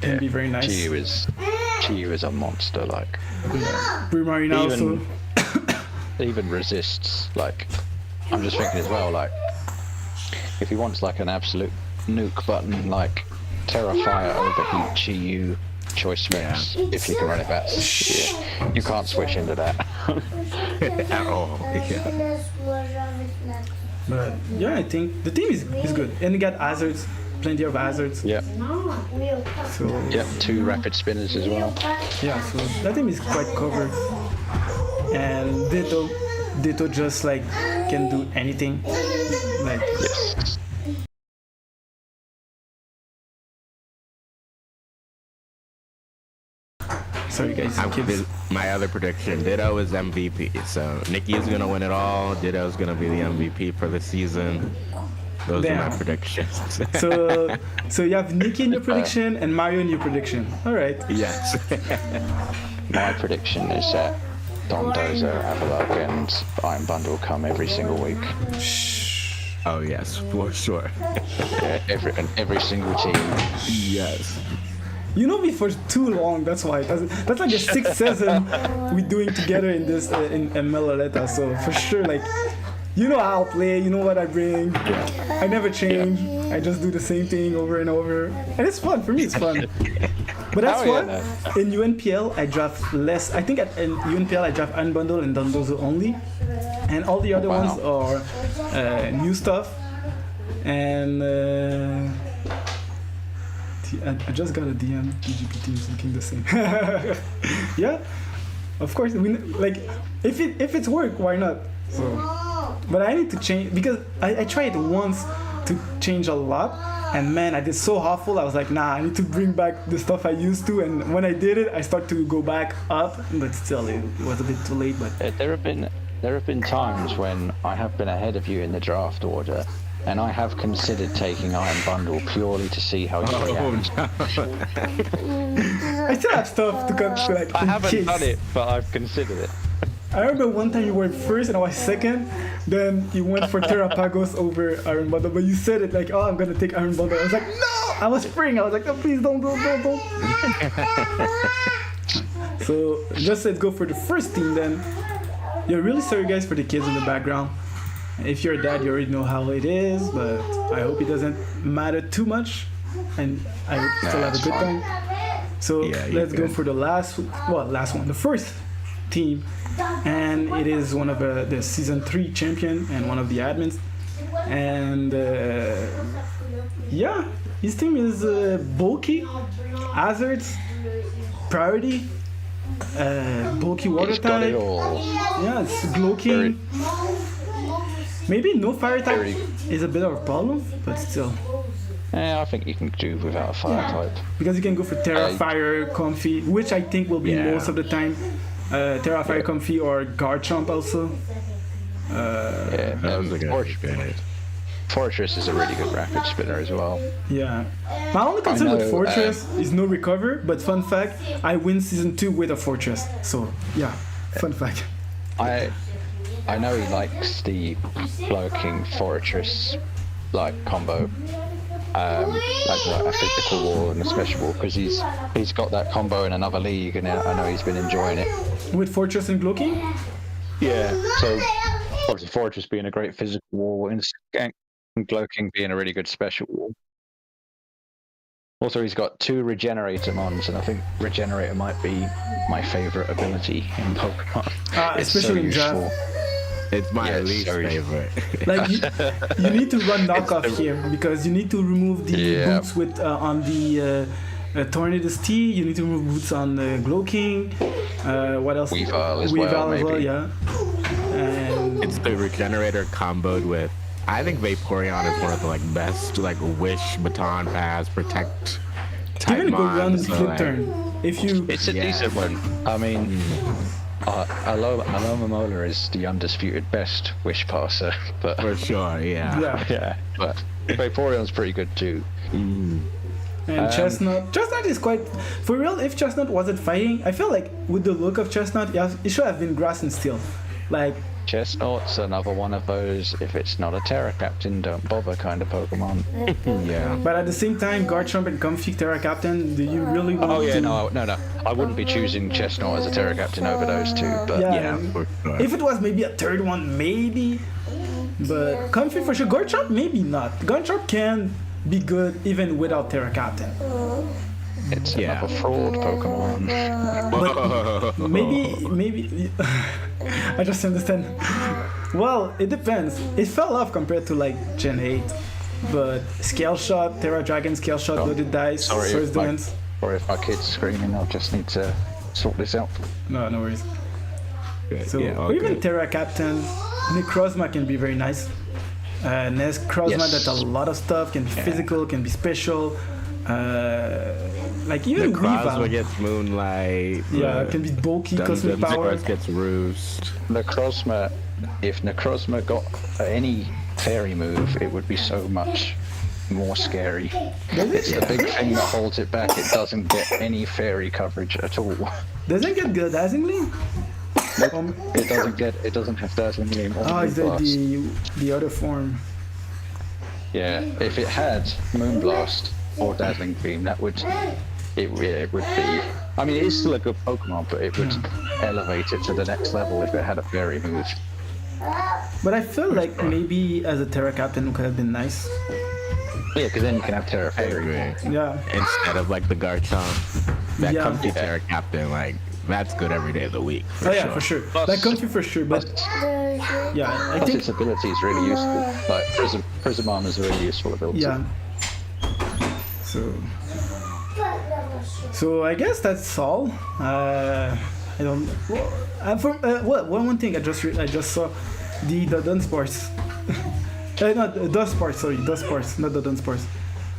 it can be very nice. Chiyu is a monster, like. Primarina also. Even resists, like, I'm just thinking as well, like, if he wants like an absolute nuke button, like Terra Fire Overheat Chiyu choice specs, if you can run it back. You can't switch into that at all. But yeah, I think the team is good, and you got hazards, plenty of hazards. Yeah. So 2 rapid spinners as well. Yeah, so that team is quite covered. And Ditto just like can do anything. Like sorry guys. My other prediction, Ditto is MVP. So Nikki is gonna win it all. Ditto is gonna be the MVP for the season. Those are my predictions. so you have Nikki in your prediction and Mario in your prediction. All right. Yes. My prediction is that Dondozo, Avalok, and Iron Bundle come every single week. Oh yes, for sure. Every single team. Yes. You know me for too long. That's why. That's like the 6th season we're doing together in this in Meloetta. So for sure, like, you know how I'll play. You know what I bring. I never change. I just do the same thing over and over, and it's fun for me. It's fun. But that's why in UNPL I draft less. I think in UNPL I draft Unbundle and Dondozo only, and all the other ones are new stuff. And I just got a DM. EGPT is looking the same. Yeah, of course. Like if it's work, why not? So, but I need to change because I tried once to change a lot. And man, I did so awful. I was like, nah, I need to bring back the stuff I used to. And when I did it, I started to go back up, but still, it was a bit too late. But there have been times when I have been ahead of you in the draft order, and I have considered taking Iron Bundle purely to see how you react. I still have stuff to come to, like. I haven't done it, but I've considered it. I remember one time you were first and I was second. Then you went for Terrapagos over Iron Bundle, but you said it like, "Oh, I'm gonna take Iron Bundle." I was like, "No!" I was spraying. I was like, "No, please don't." So let's go for the first team then. Yeah, really sorry guys for the kids in the background. If you're a dad, you already know how it is, but I hope it doesn't matter too much, and I hope you still have a good time. So let's go for the last one, the first team, and it is one of the season 3 champion and one of the admins, and his team is bulky, hazards, priority, bulky water type. Yeah, it's Glowking. Maybe no fire type is a bit of a problem, but still. I think you can do without a fire type. Because you can go for Terra, Fire, Comfy, which I think will be most of the time. Terra, Fire, Comfy, or Garchomp also. That was a good spinner. Fortress is a really good rapid spinner as well. Yeah. My only concern with Fortress is no recover, but fun fact, I win season 2 with a Fortress. So, yeah, fun fact. I know he likes the Cloaking Fortress combo. Like a physical wall and a special wall, because he's got that combo in another league, and I know he's been enjoying it. With Fortress and Glowking? Yeah, so obviously Fortress being a great physical wall, and Glowking being a really good special wall. Also, he's got 2 Regenerator mons, and I think Regenerator might be my favourite ability in Pokemon. Especially in draft. It's my least favorite. Like you need to run knockoff here because you need to remove the boots with on the Tornado's T. You need to remove boots on the Glowking. What else? Weavile as well, yeah. And it's the Regenerator comboed with. I think Vaporeon is one of the best Wish, Baton Pass, Protect type even a good run mons, flip turn. If you, it's a decent one. I mean. Alomomola is the undisputed best Wish passer, but for sure, yeah. But Vaporeon's pretty good too. And Chestnut is quite for real. If Chestnut wasn't fighting, I feel like with the look of Chestnut, it should have been Grass and Steel. Chestnut's another one of those, if it's not a Terra Captain, don't bother kind of Pokemon. Yeah. But at the same time, Garchomp and Comfy Terra Captain, do you really want to... No. I wouldn't be choosing Chestnut as a Terra Captain over those two, but... For sure. If it was maybe a third one, maybe. But Comfy for sure. Garchomp, maybe not. Garchomp can be good even without Terra Captain. It's another fraud Pokemon. But maybe I just understand. Well, it depends. It fell off compared to Gen 8. But Scale Shot, Terra Dragon, Scale Shot, Loaded Dice, Sorry if my kid's screaming, I'll just need to sort this out. No worries. So, or even Terra Captain, Necrozma can be very nice. Necrozma does a lot of stuff, can be physical, can be special. Even Necrozma gets Moonlight. Yeah, it can be bulky, Cosmic Power. Gets Roost. Necrozma, if Necrozma got any fairy move, it would be so much more scary. It's the big thing that holds it back. It doesn't get any fairy coverage at all. Doesn't get good Dazzling? It doesn't have Dazzling Gleam. Is that the other form? Yeah, if it had Moonblast or Dazzling Beam, it would be. I mean, it is still a good Pokemon, but it would elevate it to the next level if it had a fairy move. But I feel like maybe as a Terra Captain could have been nice. Yeah, because then you can have Terra Fairy. Yeah. Instead of the Garchomp, that Comfy Terra Captain, that's good every day of the week. For sure. Comfy for sure, but I think its ability is really useful. Prism Armor is a really useful ability. Yeah. So I guess that's all. I don't. One thing I just saw the Dunsparce. Not Dunsparce, sorry, Dunsparce, not the Dunsparce.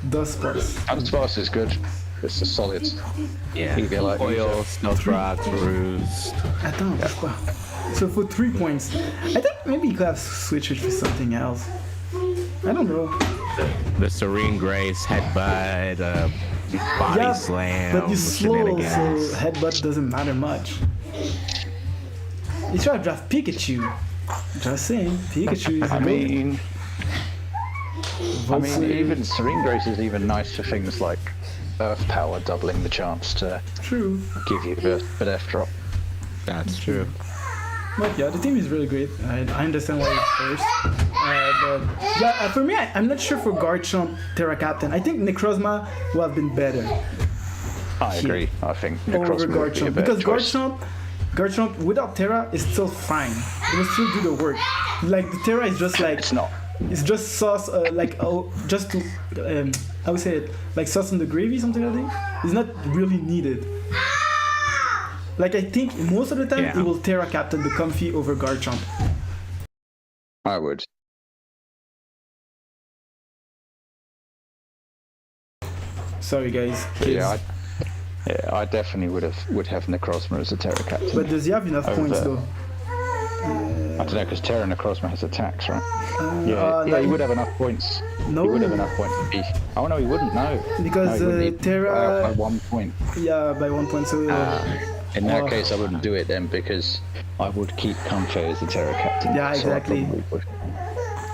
Dunsparce. Dunsparce is good. It's a solid. Yeah. Oil, Snowfrog, Roost. So for 3 points, I think maybe you could have switched it for something else. I don't know. The Serene Grace, Headbutt, Body Slam. But you slow, so Headbutt doesn't matter much. You try to draft Pikachu. Just saying, Pikachu is I mean, even Serene Grace is even nice for things like Earth Power, doubling the chance to give you a bit extra. That's true. But yeah, the team is really great. I understand why it's first. But yeah, for me, I'm not sure for Garchomp, Terra Captain. I think Necrozma would have been better. I agree. I think Necrozma would be a better because choice. Garchomp without Terra is still fine. It will still do the work. Like the Terra is just like It's not. It's just sauce, just to I would say it like sauce on the gravy, something like that. It's not really needed. Like I think most of the time it will Terra Captain the Comfy over Garchomp. I would. Sorry guys. Kids. I definitely would have Necrozma as a Terra Captain. But does he have enough points though? I don't know, because Terra Necrozma has attacks, right? He would have enough points. No. He would have enough points to beat. Oh no, he wouldn't. No. Because Terra by 1 point. Yeah, by 1 point. So. In that case, I wouldn't do it then because I would keep Comfy as the Terra Captain. Yeah, exactly. So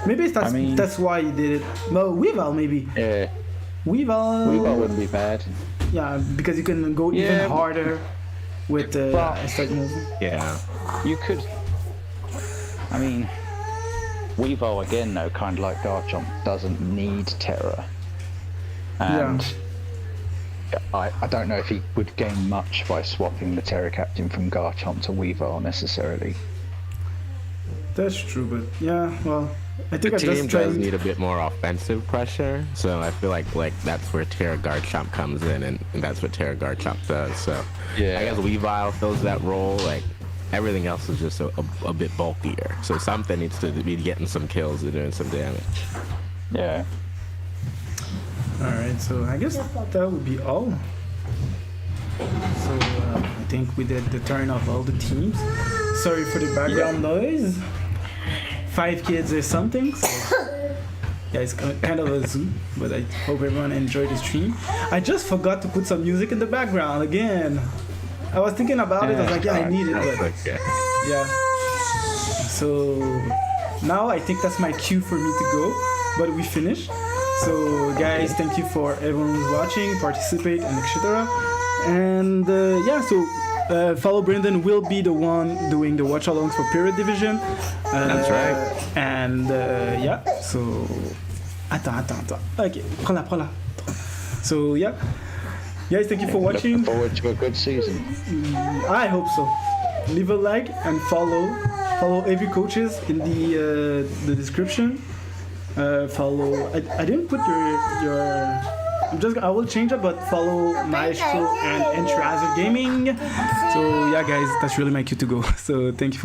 maybe that's why he did it. No, Weavile maybe. Yeah. Weavile wouldn't be bad. Yeah, because you can go even harder with the start moving. Yeah. You could. I mean, Weavile again though, kind of like Garchomp, doesn't need Terra. And I don't know if he would gain much by swapping the Terra Captain from Garchomp to Weavile necessarily. That's true, but yeah, well, I think the team does need a bit more offensive pressure, so I feel like that's where Terra Garchomp comes in, and that's what Terra Garchomp does. So I guess Weavile fills that role. Like everything else is just a bit bulkier, so something needs to be getting some kills and doing some damage. Yeah. Alright, so I guess that would be all. So I think we did the turn of all the teams. Sorry for the background noise. 5 kids or something. So yeah, it's kind of a zoo, but I hope everyone enjoyed the stream. I just forgot to put some music in the background again. I was thinking about it, I was like, I need it, but yeah. So now I think that's my cue for me to go, but we finished. So guys, thank you for everyone who's watching, participate, and etc. And follow Brendan will be the one doing the watch alongs for Pirouette Division. That's right. And so attends. Ok, prends-la. So yeah, guys, thank you for watching. Looking forward to a good season. I hope so. Leave a like and follow every coaches in the description. Follow. I didn't put your. I will change it, but follow Maestro and Entrazer Gaming. So yeah, guys, that's really my cue to go. So thank you for.